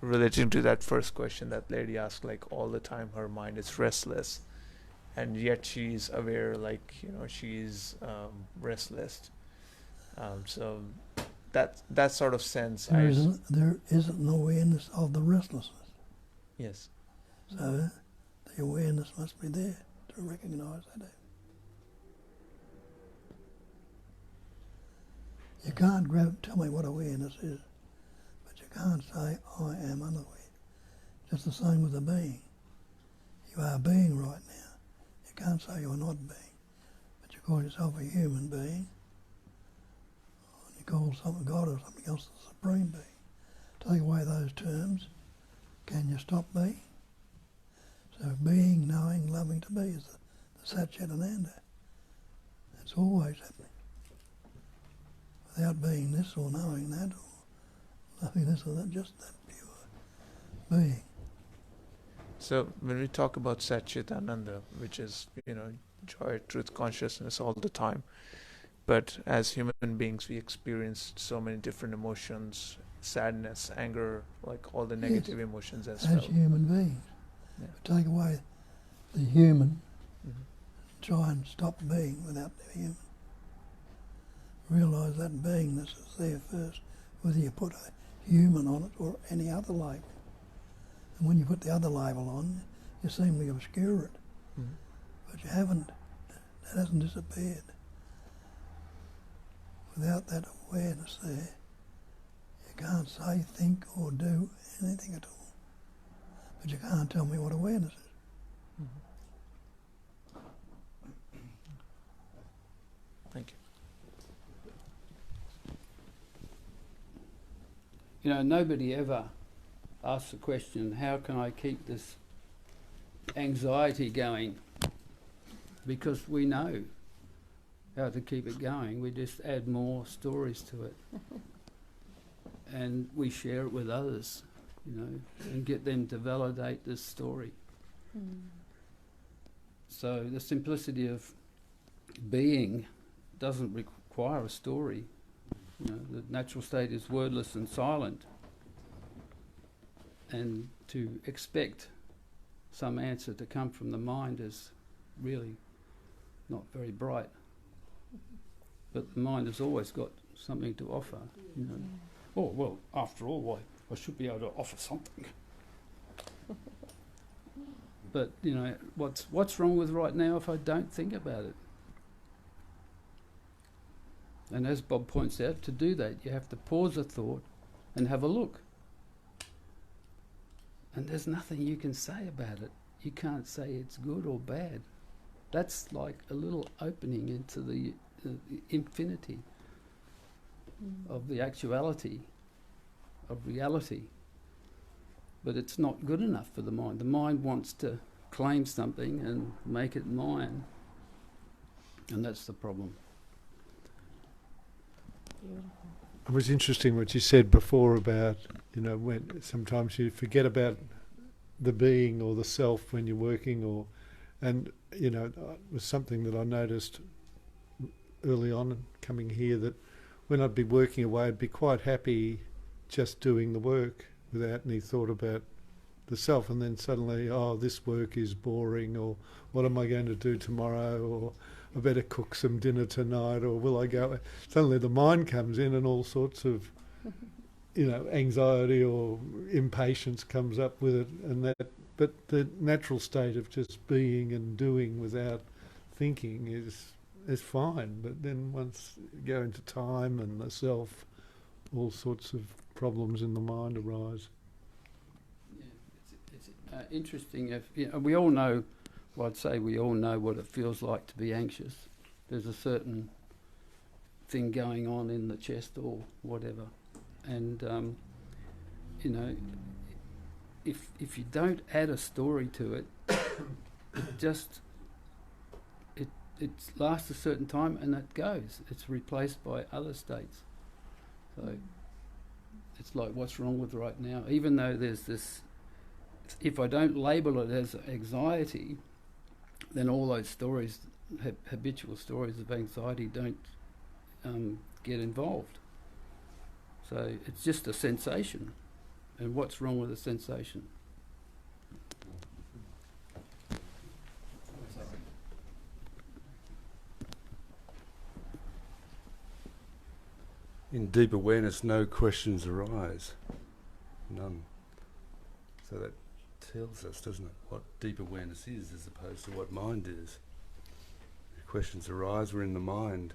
relating to that first question that lady asked, all the time her mind is restless, and yet she's aware, she's restless. So that sort of sense. There isn't an awareness of the restlessness. Yes. So the awareness must be there to recognise that. You can't tell me what awareness is, but you can't say I am unaware. Just the same with a being. You are being right now. You can't say you're not being, but you call yourself a human being, and you call something God or something else the supreme being. Take away those terms, can you stop being? So being, knowing, loving to be is the Satchitananda. It's always happening. Without being this or knowing that or loving this or that, just that pure being. So when we talk about Satchitananda, which is, joy, truth, consciousness all the time, but as human beings we experience so many different emotions, sadness, anger, all the negative emotions as well. As human beings. Yeah. Take away the human, try and stop being without the human. Realise that beingness is there first, whether you put a human on it or any other label. And when you put the other label on, you seem to obscure it. But you haven't. That hasn't disappeared. Without that awareness there, you can't say, think or do anything at all. But you can't tell me what awareness is. Thank you. Nobody ever asks the question, how can I keep this anxiety going? Because we know how to keep it going. We just add more stories to it. And we share it with others, and get them to validate this story. So the simplicity of being doesn't require a story. The natural state is wordless and silent. And to expect some answer to come from the mind is really not very bright. But the mind has always got something to offer. Oh, well, after all, I should be able to offer something. But, what's wrong with right now if I don't think about it? And as Bob points out, to do that you have to pause a thought and have a look. And there's nothing you can say about it. You can't say it's good or bad. That's like a little opening into the infinity of the actuality, of reality. But it's not good enough for the mind. The mind wants to claim something and make it mine. And that's the problem. Beautiful. It was interesting what you said before about, when sometimes you forget about the being or the self when you're working, it was something that I noticed early on coming here, that when I'd be working away, I'd be quite happy just doing the work without any thought about the self, and then suddenly, this work is boring, or what am I going to do tomorrow, or I better cook some dinner tonight, or will I go? Suddenly the mind comes in and all sorts of, anxiety or impatience comes up with it, but the natural state of just being and doing without thinking is fine. But then once you go into time and the self, all sorts of problems in the mind arise. Yeah, it's interesting. If we all know, I'd say we all know what it feels like to be anxious. There's a certain thing going on in the chest or whatever. and you know, if you don't add a story to it, it lasts a certain time and it goes. It's replaced by other states. So it's like, what's wrong with right now? Even though there's this, if I don't label it as anxiety, then all those stories, habitual stories of anxiety, don't get involved. So it's just a sensation. And what's wrong with a sensation? In deep awareness, no questions arise. None. So that tells us, doesn't it, what deep awareness is as opposed to what mind is. If questions arise, we're in the mind.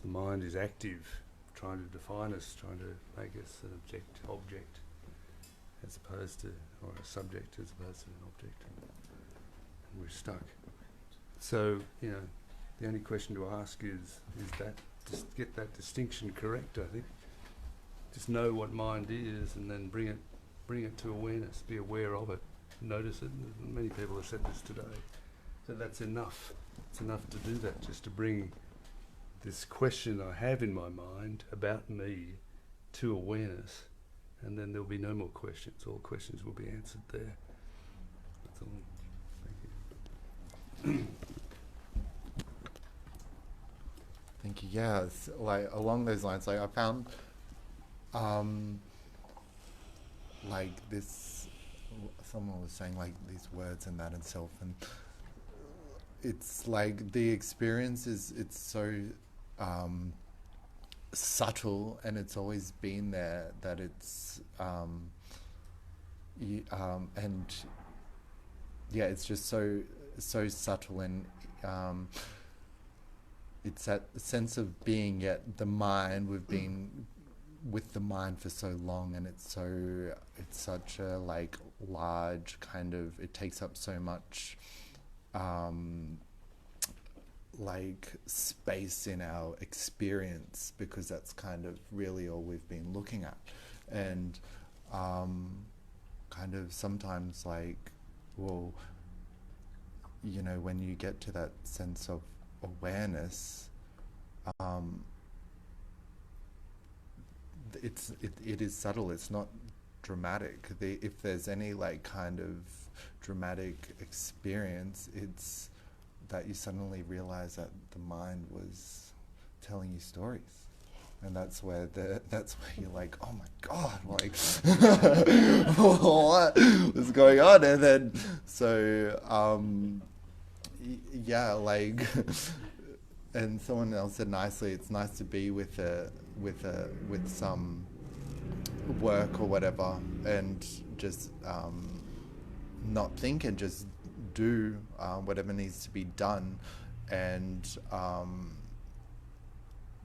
The mind is active, trying to define us, trying to make us an object as opposed to, or a subject as opposed to an object. And we're stuck. So, you know, the only question to ask is that, just get that distinction correct, I think. Just know what mind is and then bring it to awareness, be aware of it, notice it. And many people have said this today. So that's enough. It's enough to do that, just to bring this question I have in my mind about me to awareness, and then there'll be no more questions. All questions will be answered there. That's all. Thank you. Thank you. Yeah, it's like along those lines, like I found, like this. Someone was saying like these words and that and self, and it's like the experience is it's so subtle, and it's always been there. That it's and yeah, it's just so subtle, and it's that sense of being, yet the mind, we've been with the mind for so long, and it's such a like large kind of, it takes up so much like space in our experience, because that's kind of really all we've been looking at. And kind of sometimes like, well, you know, when you get to that sense of awareness, it is subtle, it's not dramatic. If there's any like kind of dramatic experience, it's that you suddenly realize that the mind was telling you stories. And that's where you're like, oh my God, like what was going on? And then yeah, like and someone else said nicely, it's nice to be with some work or whatever, and just not think and just do whatever needs to be done. And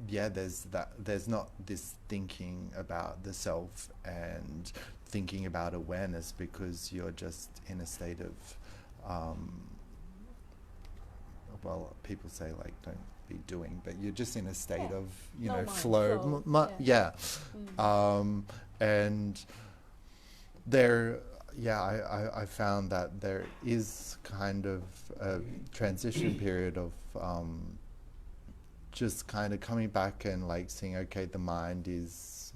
yeah, there's not this thinking about the self and thinking about awareness, because you're just in a state of well, people say like don't be doing, but you're just in a state of, you know, flow. And there, yeah, I found that there is kind of a transition period of just kind of coming back and like seeing, okay, the mind is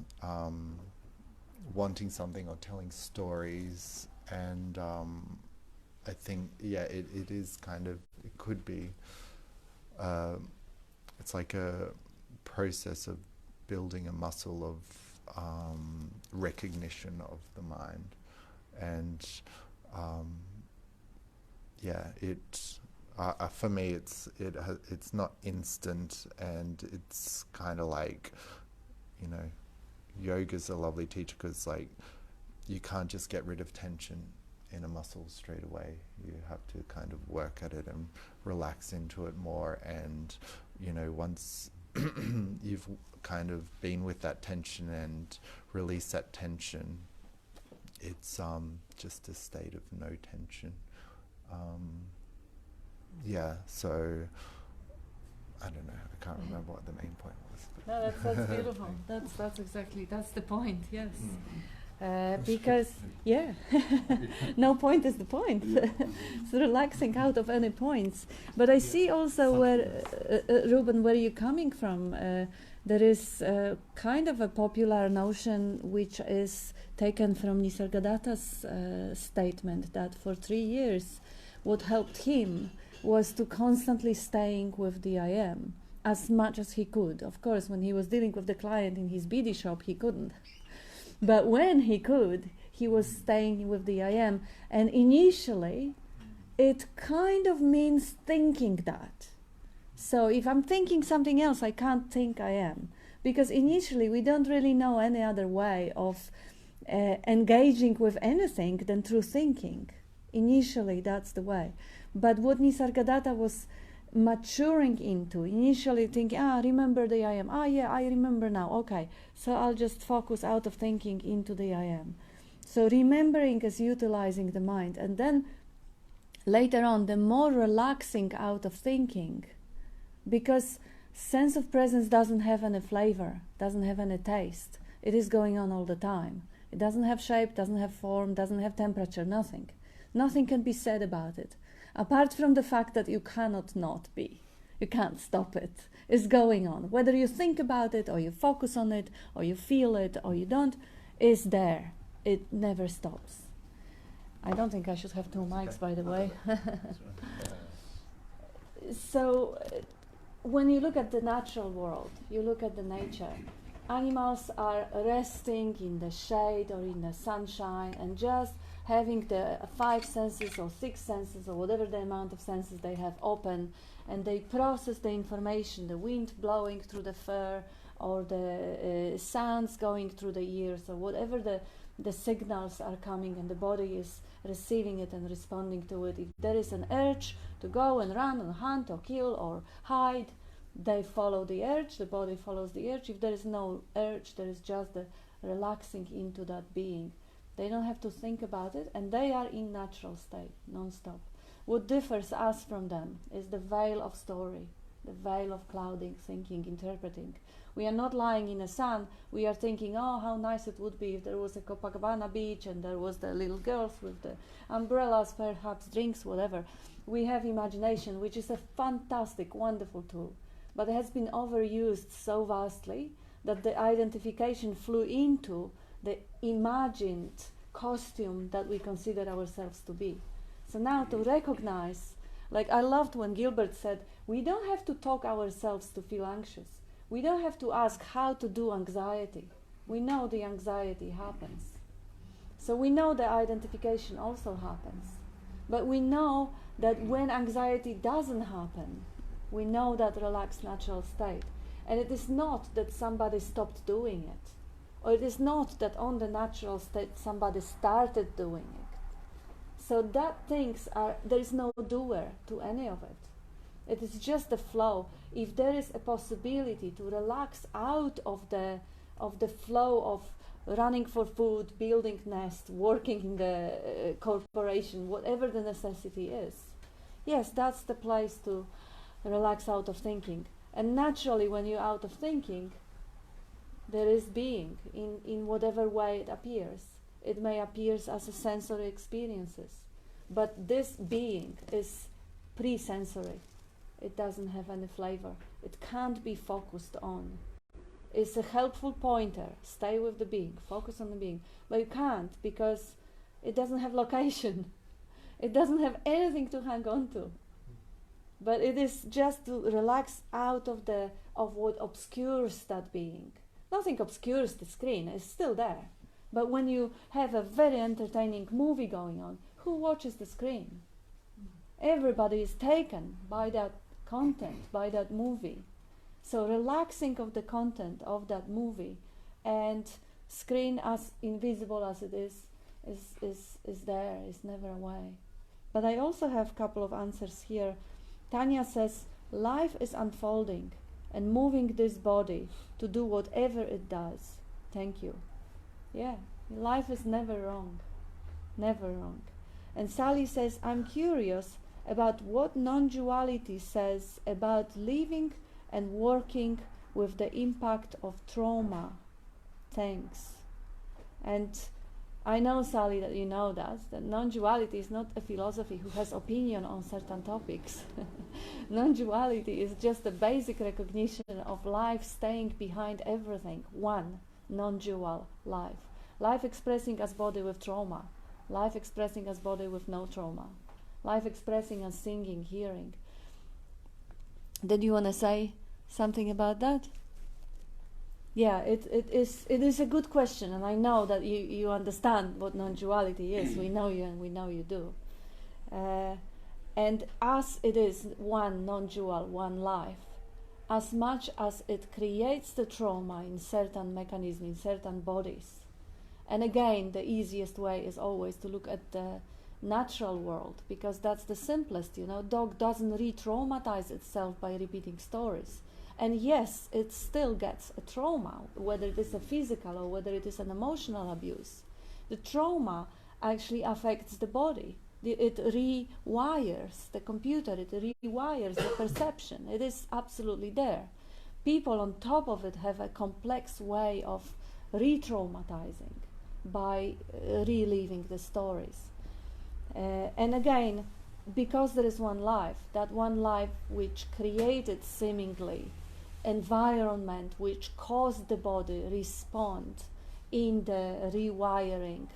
wanting something or telling stories, and I think, yeah, it is kind of, it could be, it's like a process of building a muscle of recognition of the mind. And yeah, for me, it's not instant, and it's kind of like, you know, yoga's a lovely teacher, because like you can't just get rid of tension in a muscle straight away. You have to kind of work at it and relax into it more. And you know, once you've kind of been with that tension and release that tension, it's just a state of no tension. Yeah, so I don't know. I can't remember what the main point was. No, that's beautiful. That's exactly the point. Yes, because no point is the point. So relaxing out of any points. But I see also where Ruben, where you're coming from. There is kind of a popular notion which is taken from Nisargadatta's statement that for 3 years, what helped him was to constantly staying with the I am as much as he could. Of course, when he was dealing with the client in his BD shop, he couldn't. But when he could, he was staying with the I am. And initially, it kind of means thinking that. So if I'm thinking something else, I can't think I am. Because initially, we don't really know any other way of engaging with anything than through thinking. Initially, that's the way. But what Nisargadatta was maturing into, initially thinking, remember the I am. Yeah, I remember now. Okay, so I'll just focus out of thinking into the I am. So remembering is utilizing the mind. And then later on, the more relaxing out of thinking, because sense of presence doesn't have any flavor, doesn't have any taste. It is going on all the time. It doesn't have shape, doesn't have form, doesn't have temperature, nothing. Nothing can be said about it. Apart from the fact that you cannot not be. You can't stop it. It's going on. Whether you think about it, or you focus on it, or you feel it, or you don't, it's there. It never stops. I don't think I should have 2 mics, by the way. So, when you look at the natural world, you look at the nature, animals are resting in the shade or in the sunshine and just having the 5 senses or 6 senses or whatever the amount of senses they have open, and they process the information, the wind blowing through the fur or the sounds going through the ears or whatever the signals are coming, and the body is receiving it and responding to it. If there is an urge to go and run and hunt or kill or hide, they follow the urge, the body follows the urge. If there is no urge, there is just the relaxing into that being. They don't have to think about it, and they are in natural state, non-stop. What differs us from them is the veil of story, the veil of clouding, thinking, interpreting. We are not lying in the sun, we are thinking, how nice it would be if there was a Copacabana beach and there was the little girls with the umbrellas, perhaps drinks, whatever. We have imagination, which is a fantastic, wonderful tool, but it has been overused so vastly that the identification flew into the imagined costume that we consider ourselves to be. So now to recognize, like I loved when Gilbert said, we don't have to talk ourselves to feel anxious. We don't have to ask how to do anxiety. We know the anxiety happens. So we know the identification also happens. But we know that when anxiety doesn't happen, we know that relaxed natural state. And it is not that somebody stopped doing it. Or it is not that on the natural state somebody started doing it. So that there is no doer to any of it. It is just the flow. If there is a possibility to relax out of the flow of running for food, building nest, working in the corporation, whatever the necessity is, yes, that's the place to relax out of thinking. And naturally, when you're out of thinking, there is being in whatever way it appears. It may appear as a sensory experiences, but this being is pre-sensory. It doesn't have any flavor. It can't be focused on. It's a helpful pointer. Stay with the being, focus on the being. But you can't, because it doesn't have location. It doesn't have anything to hang on to. But it is just to relax out of what obscures that being. Nothing obscures the screen, it's still there. But when you have a very entertaining movie going on, who watches the screen? Everybody is taken by that content, by that movie. So relaxing of the content of that movie and screen, as invisible as it is there, is never away. But I also have a couple of answers here. Tanya says, life is unfolding and moving this body to do whatever it does. Thank you. Yeah, life is never wrong. Never wrong. And Sally says, I'm curious about what non-duality says about living and working with the impact of trauma. Thanks. And I know, Sally, that you know that non-duality is not a philosophy who has opinion on certain topics. Non-duality is just a basic recognition of life staying behind everything. One, non-dual life. Life expressing as body with trauma. Life expressing as body with no trauma. Life expressing as singing, hearing. Did you want to say something about that? Yeah, it is a good question, and I know that you understand what non-duality is. We know you, and we know you do. And as it is one non-dual, one life, as much as it creates the trauma in certain mechanisms, in certain bodies, and again, the easiest way is always to look at the natural world, because that's the simplest, Dog doesn't re-traumatize itself by repeating stories. And yes, it still gets a trauma, whether it is a physical or whether it is an emotional abuse. The trauma actually affects the body. It rewires the computer, it rewires the perception. It is absolutely there. People on top of it have a complex way of re-traumatizing by reliving the stories. And again, because there is one life, that one life which created seemingly environment which caused the body respond in the rewiring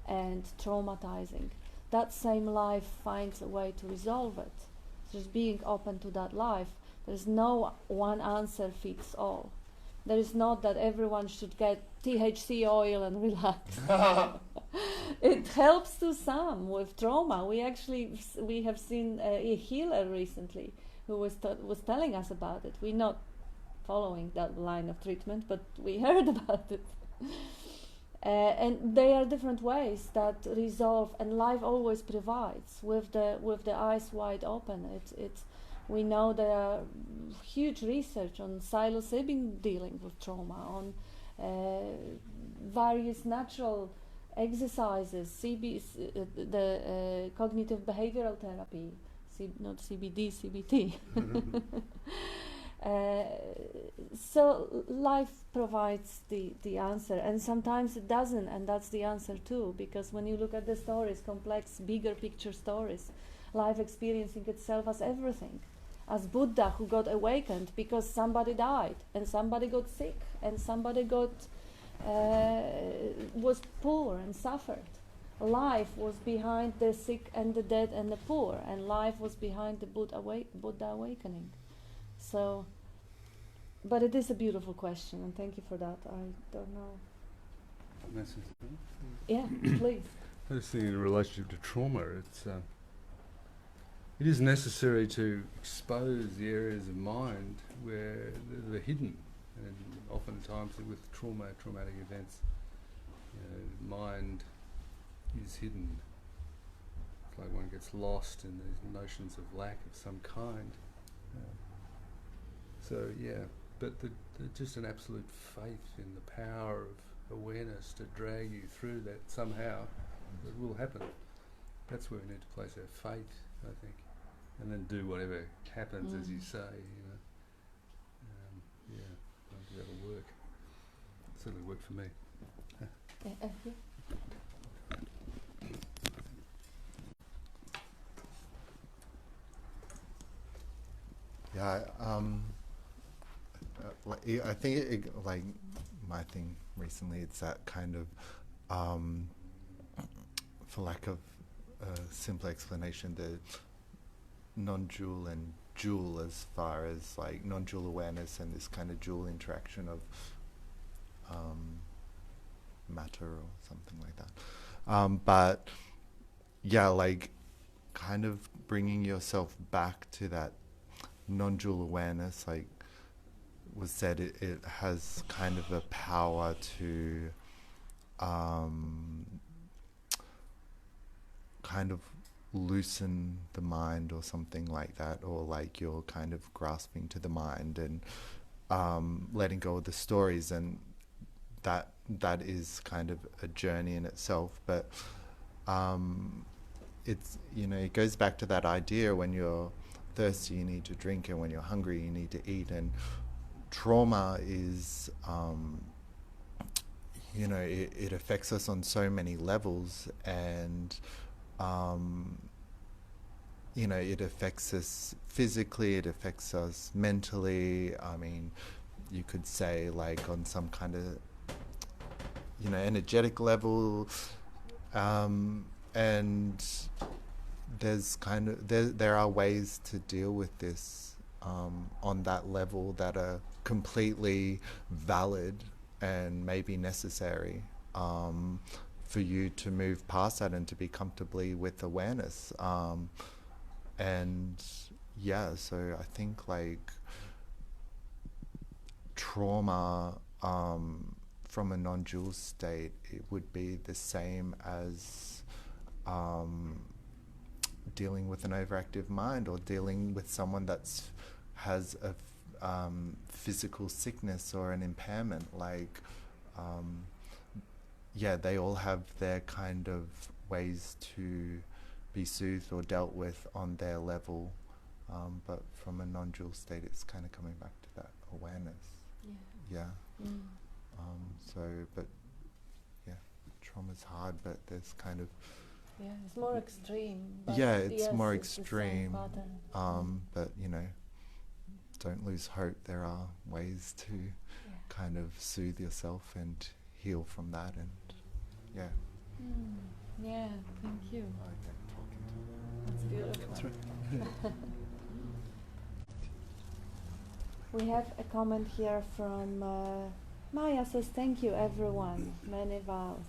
and traumatizing, that same life finds a way to resolve it. Just being open to that life. There's no one answer fits all. There is not that everyone should get THC oil and relax. It helps to some with trauma. We have seen a healer recently who was telling us about it. We're not following that line of treatment, but we heard about it. And there are different ways that resolve, and life always provides with the eyes wide open. We know there are huge research on psilocybin dealing with trauma, on various natural exercises, the cognitive behavioral therapy, not CBD, CBT. So life provides the answer, and sometimes it doesn't, and that's the answer too, because when you look at the stories, complex, bigger picture stories, life experiencing itself as everything, as Buddha who got awakened because somebody died, and somebody got sick, and somebody was poor and suffered. Life was behind the sick and the dead and the poor, and life was behind the Buddha awakening. So, but it is a beautiful question, and thank you for that. I don't know. Yeah, please. I just think in relationship to trauma, it is necessary to expose the areas of mind where they're hidden, and oftentimes with traumatic events, mind is hidden. It's like one gets lost in these notions of lack of some kind. So yeah, but just an absolute faith in the power of awareness to drag you through that somehow, it will happen. That's where we need to place our faith, I think, and then do whatever happens, as you say. Maybe that'll work. Certainly worked for me. Yeah, I think like my thing recently, it's that kind of, for lack of a simple explanation, the non-dual and dual, as far as like non-dual awareness and this kind of dual interaction of matter or something like that. But yeah, like kind of bringing yourself back to that non-dual awareness, like was said, it has kind of a power to kind of loosen the mind or something like that, or like you're kind of grasping to the mind and letting go of the stories, and that is kind of a journey in itself. But it's, it goes back to that idea when you're thirsty, you need to drink, and when you're hungry, you need to eat. And trauma is, it affects us on so many levels, and it affects us physically, it affects us mentally. I mean, you could say like on some kind of, energetic level, and there's there are ways to deal with this on that level that are completely valid and maybe necessary for you to move past that and to be comfortably with awareness. So I think like trauma from a non-dual state, it would be the same as dealing with an overactive mind, or dealing with someone that's has a physical sickness or an impairment. Like they all have their kind of ways to be soothed or dealt with on their level, but from a non-dual state, it's kind of coming back to that awareness. Trauma's hard, but there's kind of it's more extreme. But it's more it's extreme. But don't lose hope. There are ways to kind of soothe yourself and heal from that. And thank you. That's beautiful. That's right. We have a comment here from Maya. Says, thank you everyone. Many wows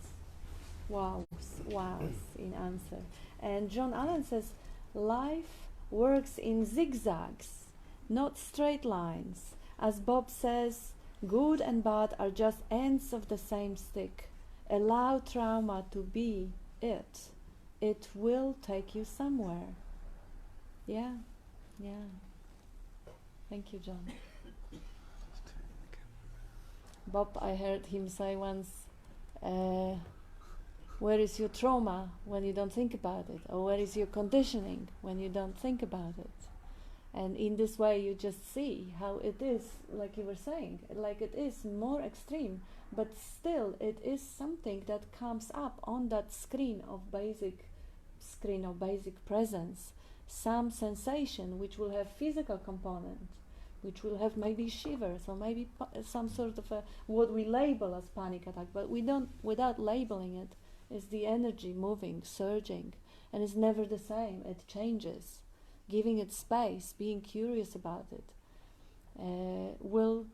in answer. And John Allen says, life works in zigzags, not straight lines. As Bob says, good and bad are just ends of the same stick. Allow trauma to be it. It will take you somewhere. Yeah. Thank you, John. Bob, I heard him say once, where is your trauma when you don't think about it? Or where is your conditioning when you don't think about it? And in this way you just see how it is, like you were saying, like it is more extreme, but still it is something that comes up on that screen of basic presence, some sensation which will have physical component, which will have maybe shivers or maybe some sort of what we label as panic attack, but we don't, without labeling it, is the energy moving, surging, and it's never the same. It changes. Giving it space, being curious about it, will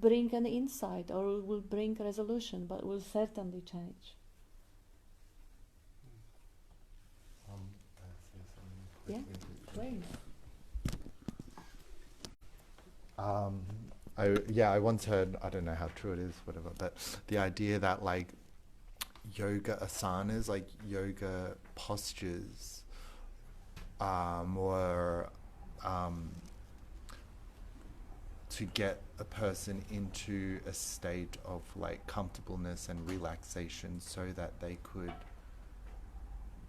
bring an insight or will bring resolution, but will certainly change. Yeah, please. I once heard, I don't know how true it is, whatever, but the idea that like yoga asanas, like yoga postures, or to get a person into a state of like comfortableness and relaxation so that they could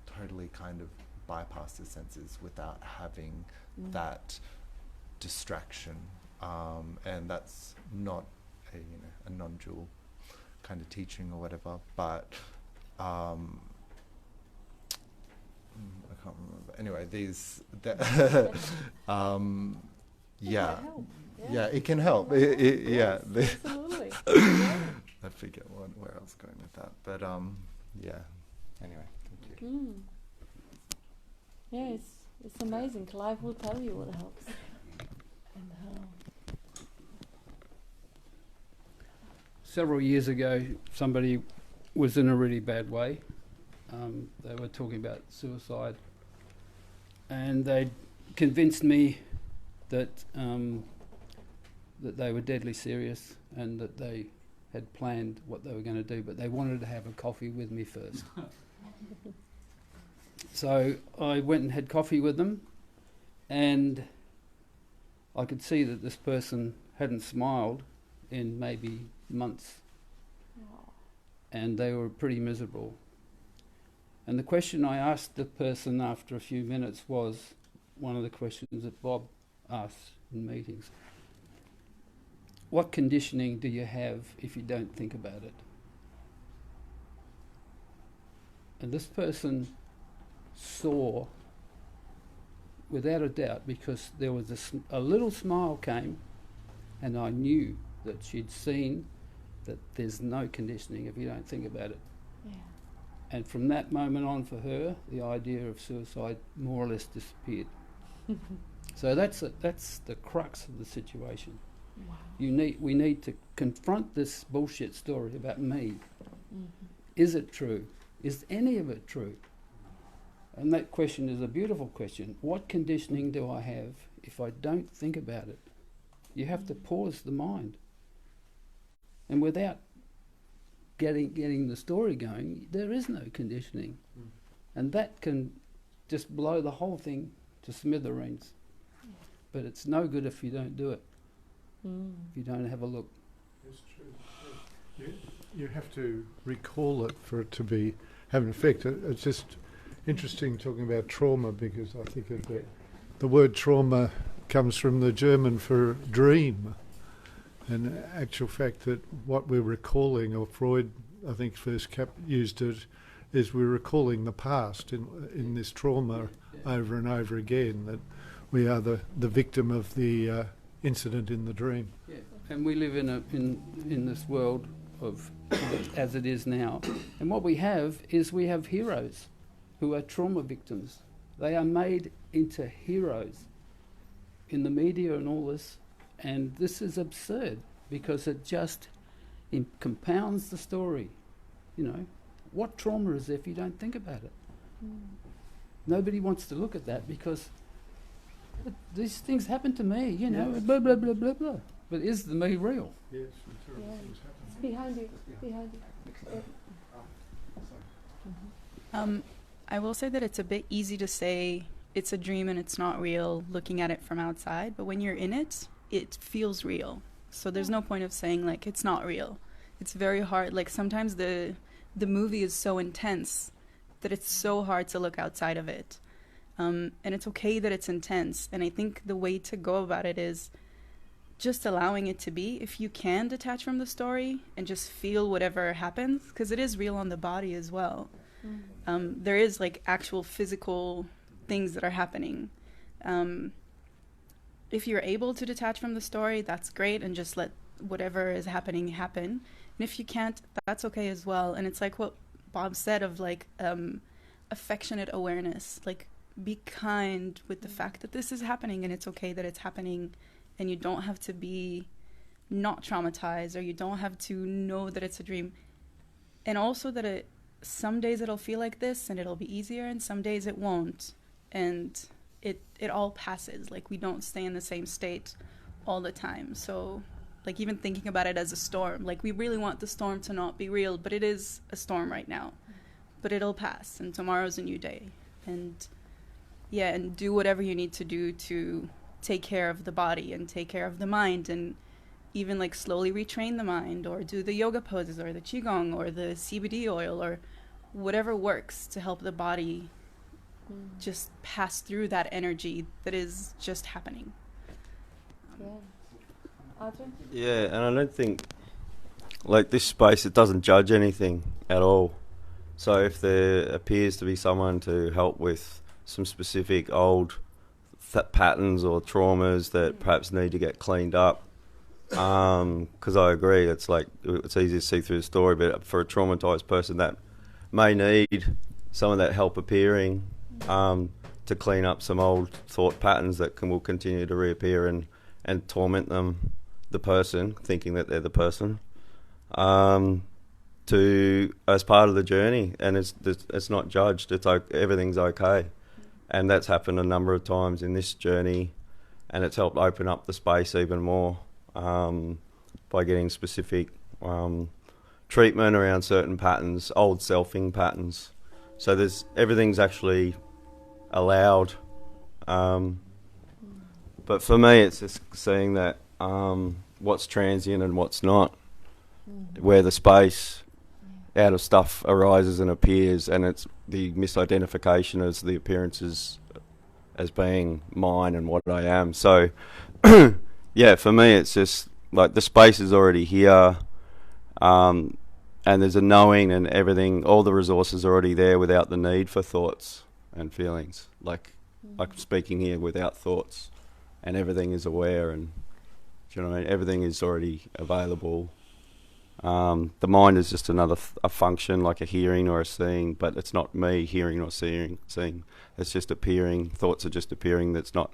totally kind of bypass the senses without having that distraction. And that's not a non-dual kind of teaching or whatever, but I can't remember. Anyway, it can help. Absolutely. I forget where I was going with that, but anyway, thank you. Yeah, it's amazing. Life will tell you what helps and how. Several years ago, somebody was in a really bad way. They were talking about suicide, and they convinced me that that they were deadly serious and that they had planned what they were going to do, but they wanted to have a coffee with me first. So I went and had coffee with them, and I could see that this person hadn't smiled in maybe months. And they were pretty miserable. And the question I asked the person after a few minutes was, one of the questions that Bob asks in meetings. What conditioning do you have if you don't think about it? And this person saw, without a doubt, because there was a little smile came, and I knew that she'd seen that there's no conditioning if you don't think about it. Yeah. And from that moment on for her, the idea of suicide more or less disappeared. So that's the crux of the situation. Wow. We need to confront this bullshit story about me. Mm-hmm. Is it true? Is any of it true? And that question is a beautiful question. What conditioning do I have if I don't think about it? You have to pause the mind. And without getting the story going, there is no conditioning. And that can just blow the whole thing to smithereens. Yeah. But it's no good if you don't do it, if you don't have a look. It's true. You have to recall it for it to have an effect. It's just interesting talking about trauma, because I think of the word trauma comes from the German for dream. And actual fact that what we're recalling, or Freud I think first used it, is we're recalling the past in this trauma over and over again, that we are the victim of the incident in the dream. Yeah. And we live in this world of as it is now. And what we have heroes who are trauma victims. They are made into heroes in the media and all this. And this is absurd, because it just compounds the story. You know, what trauma is there if you don't think about it? Nobody wants to look at that, because these things happen to me, you know, blah, blah, blah, blah, blah. But is the me real? Yes, terrible things happen. It's behind you. Behind you. I will say that it's a bit easy to say it's a dream and it's not real looking at it from outside, but when you're in it, it feels real. So there's no point of saying like it's not real. It's very hard. Like sometimes the movie is so intense that it's so hard to look outside of it. And it's okay that it's intense. And I think the way to go about it is just allowing it to be. If you can detach from the story and just feel whatever happens, because it is real on the body as well. There is like actual physical things that are happening. If you're able to detach from the story, that's great, and just let whatever is happening happen. And if you can't, that's okay as well. And it's like what Bob said of like affectionate awareness. Like be kind with the fact that this is happening, and it's okay that it's happening, and you don't have to be not traumatized, or you don't have to know that it's a dream. And also that some days it'll feel like this and it'll be easier, and some days it won't. And it all passes. Like we don't stay in the same state all the time. So like even thinking about it as a storm, like we really want the storm to not be real, but it is a storm right now. But it'll pass, and tomorrow's a new day. And yeah, and do whatever you need to do to take care of the body and take care of the mind, and even like slowly retrain the mind, or do the yoga poses or the qigong or the CBD oil or whatever works to help the body just pass through that energy that is just happening. Yeah, and I don't think, like this space, it doesn't judge anything at all. So if there appears to be someone to help with some specific old patterns or traumas that perhaps need to get cleaned up, because I agree, it's like it's easy to see through the story, but for a traumatized person that may need some of that help appearing, to clean up some old thought patterns that will continue to reappear and torment them, the person, thinking that they're the person, to as part of the journey. And it's not judged. It's everything's okay, and that's happened a number of times in this journey, and it's helped open up the space even more by getting specific treatment around certain patterns, old selfing patterns. So everything's actually allowed, but for me it's just seeing that what's transient and what's not, where the space out of stuff arises and appears, and it's the misidentification as the appearances as being mine and what I am. So, yeah, for me, it's just like the space is already here, and there's a knowing and everything. All the resources are already there without the need for thoughts and feelings. Like I'm speaking here without thoughts, and everything is aware, and do you know what I mean? Everything is already available. The mind is just another a function, like a hearing or a seeing, but it's not me hearing or seeing. It's just appearing. Thoughts are just appearing. That's not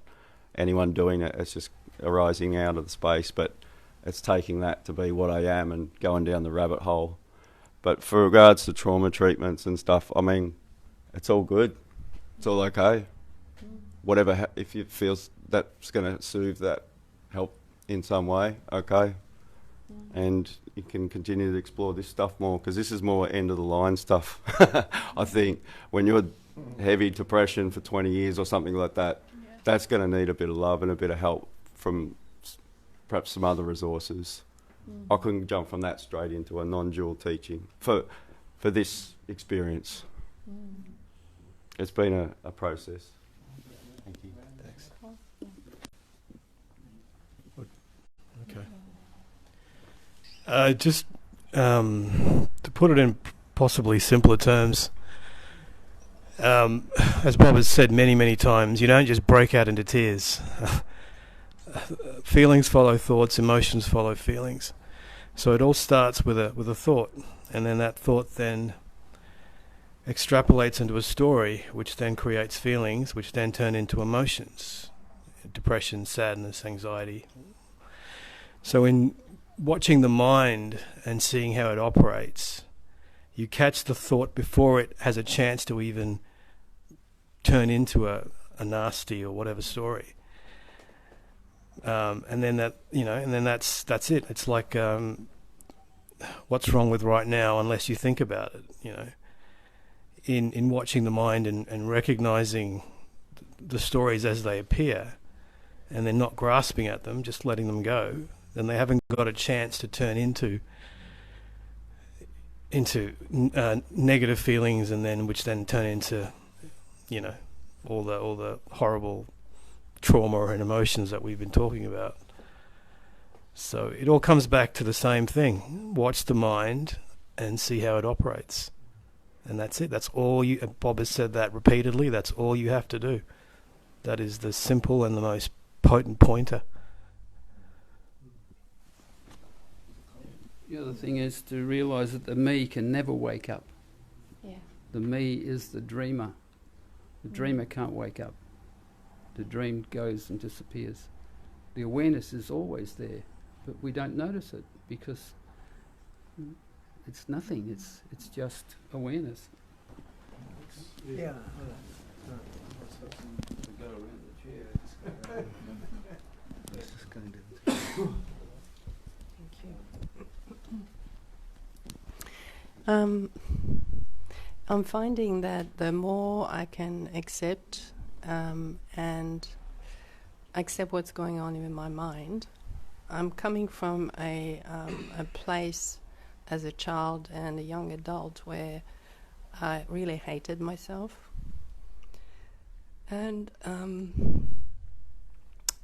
anyone doing it. It's just arising out of the space, but it's taking that to be what I am and going down the rabbit hole. But for regards to trauma treatments and stuff, I mean, it's all good. It's all okay. Whatever, if it feels that's going to soothe that, help in some way, okay. And you can continue to explore this stuff more, because this is more end of the line stuff. I think when you're heavy depression for 20 years or something like that, that's going to need a bit of love and a bit of help from perhaps some other resources. I couldn't jump from that straight into a non-dual teaching for this experience. It's been a process. Thank you. Thanks. Okay. Just to put it in possibly simpler terms, as Bob has said many, many times, you don't just break out into tears. Feelings follow thoughts, emotions follow feelings. So it all starts with a thought, and then that thought then extrapolates into a story, which then creates feelings, which then turn into emotions: depression, sadness, anxiety. So in watching the mind and seeing how it operates, you catch the thought before it has a chance to even turn into a nasty or whatever story. And then that's it. It's like, what's wrong with right now unless you think about it, you know. In watching the mind and recognizing the stories as they appear, and then not grasping at them, just letting them go, then they haven't got a chance to turn into negative feelings, and then which then turn into, you know, all the horrible trauma and emotions that we've been talking about. So it all comes back to the same thing: watch the mind and see how it operates, and that's it. That's all you. Bob has said that repeatedly. That's all you have to do. That is the simple and the most potent pointer. The other thing is to realise that the me can never wake up. Yeah. The me is the dreamer. The dreamer can't wake up. The dream goes and disappears. The awareness is always there, but we don't notice it because it's nothing. It's just awareness. Yeah. Go around the chair. Let's just go and do it. I'm finding that the more I can accept and accept what's going on in my mind, I'm coming from a place as a child and a young adult where I really hated myself, and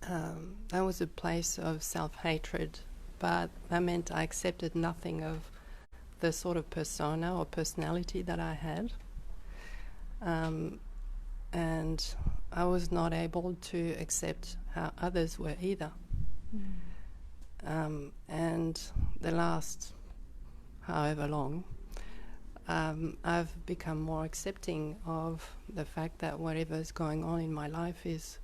that was a place of self-hatred, but that meant I accepted nothing of the sort of persona or personality that I had, and I was not able to accept how others were either. And the last however long, I've become more accepting of the fact that whatever's going on in my life is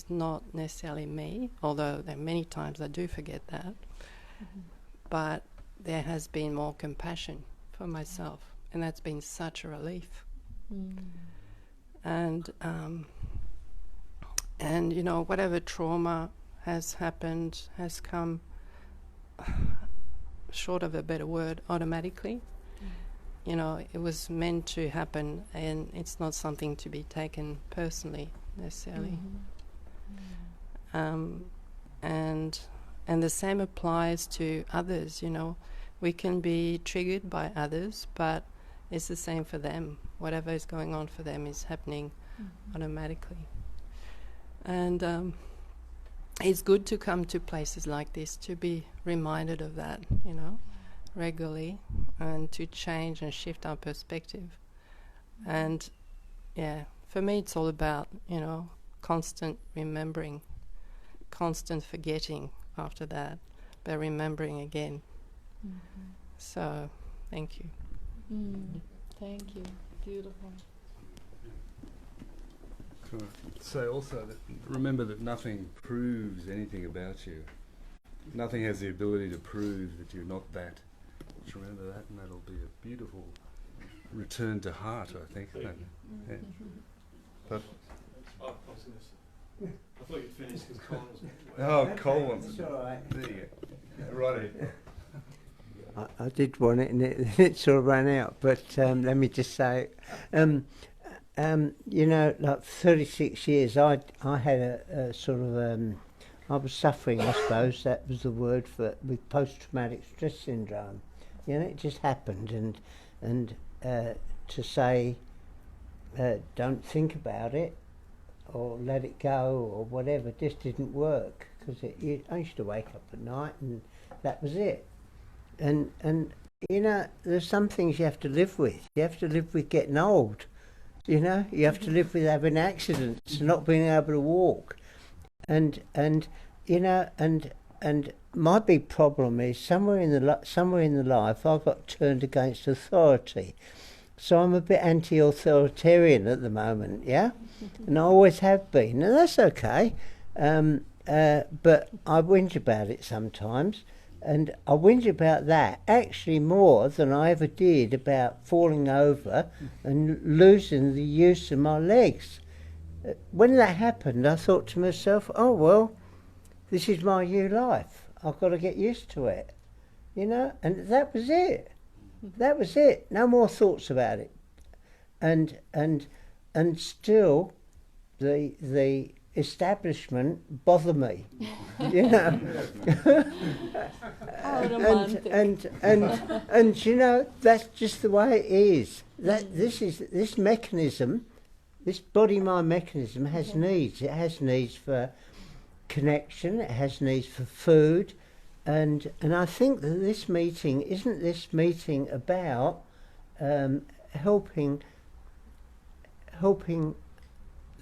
not necessarily me, although there are many times I do forget that. But there has been more compassion for myself, and that's been such a relief. And you know, whatever trauma has happened has come, short of a better word, automatically. You know, it was meant to happen, and it's not something to be taken personally necessarily. And the same applies to others. You know, we can be triggered by others, but it's the same for them. Whatever is going on for them is happening automatically. And it's good to come to places like this to be reminded of that, regularly, and to change and shift our perspective. And yeah, for me it's all about, constant remembering, constant forgetting after that, but remembering again. Mm-hmm. So, thank you. Thank you. Beautiful. Can I say also that remember that nothing proves anything about you. Nothing has the ability to prove that you're not that. Just remember that, and that'll be a beautiful return to heart, I think. Yeah. But I thought you'd finished because Colin was... oh, Cole wants It's it. all right. There you go. Righty. I did want it, and it sort of ran out. But let me just say, like 36 years, I had a sort of, I was suffering, I suppose, that was the word for, with post-traumatic stress syndrome. It just happened, and to say, don't think about it, or let it go, or whatever, just didn't work, because I used to wake up at night, and that was it. And there's some things you have to live with. You have to live with getting old. You have to live with having accidents, not being able to walk, and my big problem is somewhere in the life I got turned against authority, so I'm a bit anti-authoritarian at the moment, and I always have been, and that's okay. But I whinge about it sometimes. And I whinge about that actually more than I ever did about falling over and losing the use of my legs. When that happened, I thought to myself, oh, well, this is my new life. I've got to get used to it, and that was it. That was it. No more thoughts about it. And still, the establishment bother me, and that's just the way it is. That this mechanism, this body-mind mechanism has needs. It has needs for connection. It has needs for food, and I think that this meeting isn't about helping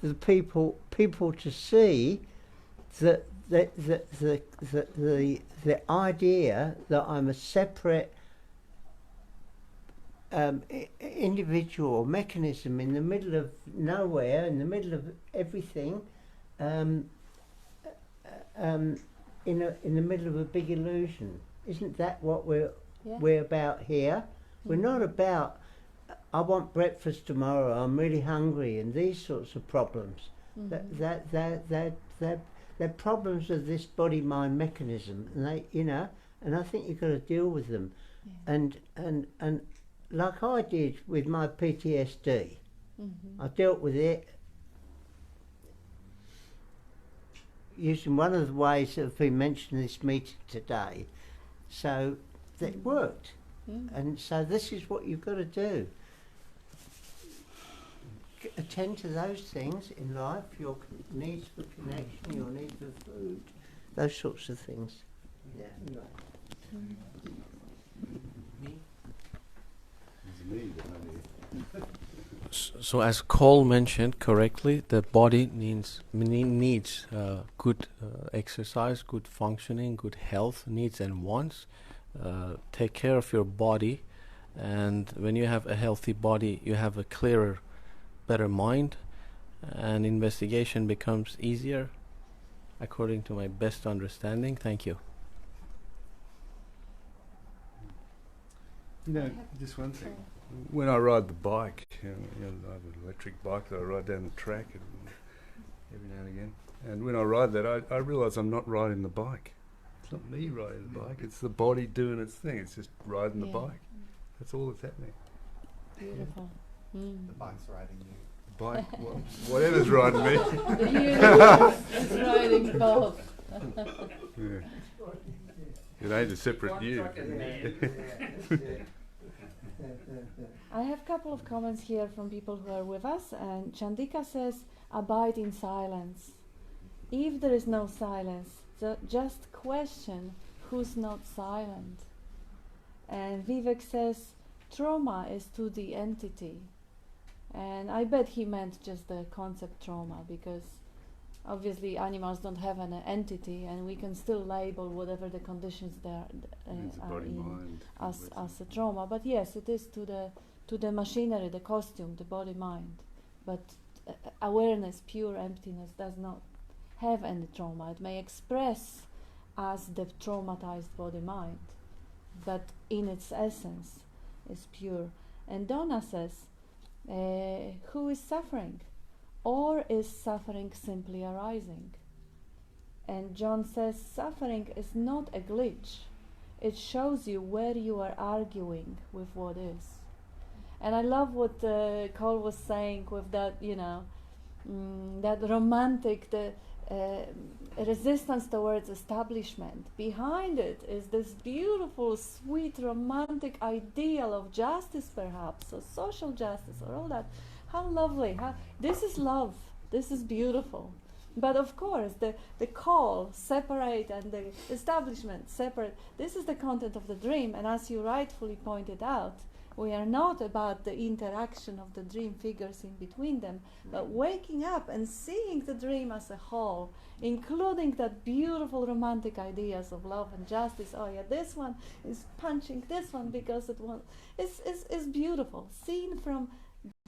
the people to see that the idea that I'm a separate individual or mechanism in the middle of nowhere, in the middle of everything, in the middle of a big illusion. Isn't that what we're about here? We're not about, I want breakfast tomorrow, I'm really hungry, and these sorts of problems. They're problems of this body-mind mechanism, and and I think you've got to deal with them. And like I did with my PTSD, I dealt with it using one of the ways that have been mentioned in this meeting today, so that worked. And so this is what you've got to do. Attend to those things in life, your needs for connection, your needs for food, those sorts of things. So as Cole mentioned correctly, the body needs good exercise, good functioning, good health needs and wants. Take care of your body, and when you have a healthy body, you have a clearer, better mind, and investigation becomes easier, according to my best understanding. Thank you. Just one thing. When I ride the bike, I have an electric bike that I ride down the track every now and again. And when I ride that, I realise I'm not riding the bike. It's not me riding the bike, it's the body doing its thing. It's just riding the bike. That's all that's happening. Beautiful. The bike's riding you. The bike, whatever's riding me. The universe is riding both. It ain't a separate you. I have a couple of comments here from people who are with us, and Chandika says, abide in silence. if there is no silence, just question who's not silent. And Vivek says trauma is to the entity. And I bet he meant just the concept trauma, because obviously animals don't have an entity, and we can still label whatever the conditions there are in as a trauma. But yes, it is to the machinery, the costume, the body mind. But awareness, pure emptiness, does not have any trauma. It may express as the traumatized body mind, but in its essence is pure. And Donna says, who is suffering? Or is suffering simply arising? And John says, suffering is not a glitch. It shows you where you are arguing with what is. And I love what Cole was saying with that, that romantic, resistance towards establishment. Behind it is this beautiful, sweet, romantic ideal of justice, perhaps, or social justice, or all that. How lovely. This is love. This is beautiful. But of course, the call, separate, and the establishment, separate, this is the content of the dream. And as you rightfully pointed out, we are not about the interaction of the dream figures in between them, but waking up and seeing the dream as a whole, including that beautiful romantic ideas of love and justice. Oh yeah, this one is punching this one because it won't. It's beautiful. Seen from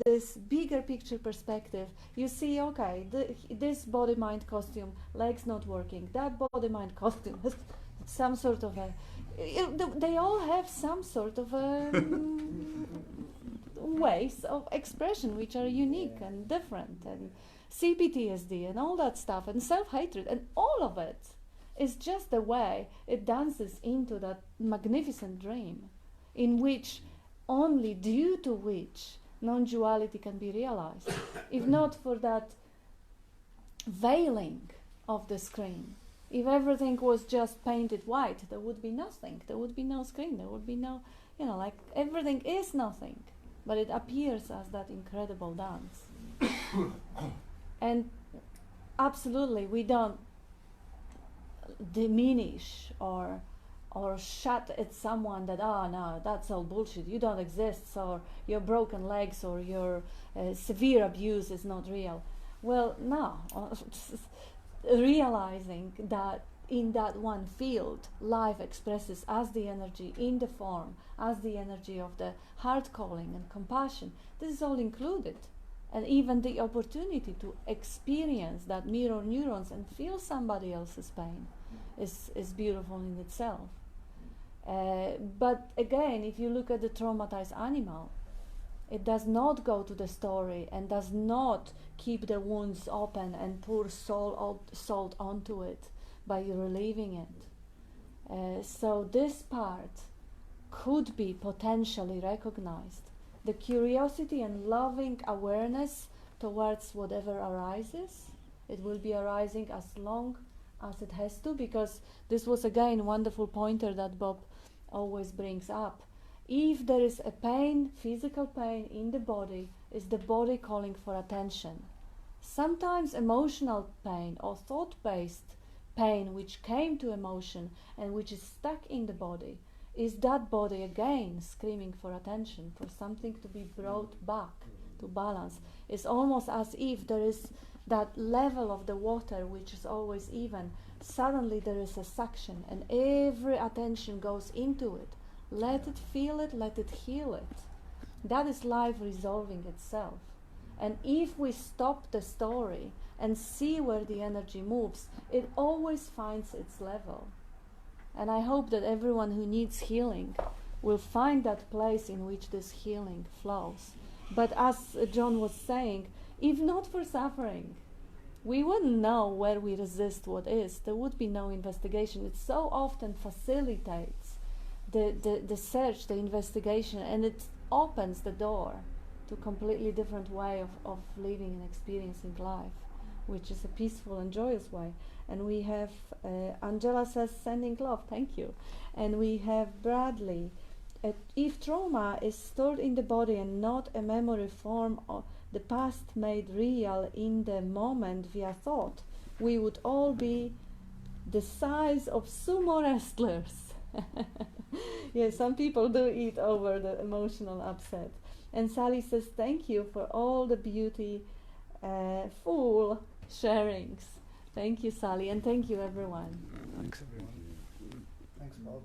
this bigger picture perspective, you see, okay, this body-mind costume, legs not working, that body-mind costume has some sort of a... they all have some sort of ways of expression which are unique and different, and CPTSD and all that stuff, and self-hatred, and all of it is just the way it dances into that magnificent dream, in which only due to which non-duality can be realized. If not for that veiling of the screen, if everything was just painted white, there would be nothing. There would be no screen. There would be no, like everything is nothing. But it appears as that incredible dance. And absolutely, we don't diminish or shut at someone that, no, that's all bullshit, you don't exist, or your broken legs or your severe abuse is not real. Well, no. Realizing that in that one field, life expresses as the energy in the form, as the energy of the heart calling and compassion. This is all included. And even the opportunity to experience that mirror neurons and feel somebody else's pain is beautiful in itself. But again, if you look at the traumatized animal, it does not go to the story and does not keep the wounds open and pour salt onto it by relieving it. So this part could be potentially recognized. The curiosity and loving awareness towards whatever arises, it will be arising as long as it has to, because this was again a wonderful pointer that Bob always brings up. If there is a pain, physical pain in the body, is the body calling for attention. Sometimes emotional pain or thought-based pain which came to emotion and which is stuck in the body, is that body again screaming for attention, for something to be brought back to balance. It's almost as if there is that level of the water which is always even. Suddenly there is a suction and every attention goes into it. Let it feel it, let it heal it. That is life resolving itself. And if we stop the story and see where the energy moves, it always finds its level. And I hope that everyone who needs healing will find that place in which this healing flows. But as John was saying, if not for suffering, we wouldn't know where we resist what is. There would be no investigation. It so often facilitates the search, the investigation, and it opens the door to a completely different way of living and experiencing life, which is a peaceful and joyous way. And we have, Angela says, sending love, thank you. And we have Bradley, if trauma is stored in the body and not a memory form of the past made real in the moment via thought, we would all be the size of sumo wrestlers. Yeah, some people do eat over the emotional upset. And Sally says, thank you for all the beauty, full sharings. Thank you, Sally, and thank you, everyone. Thanks, everyone. Thanks, Bob.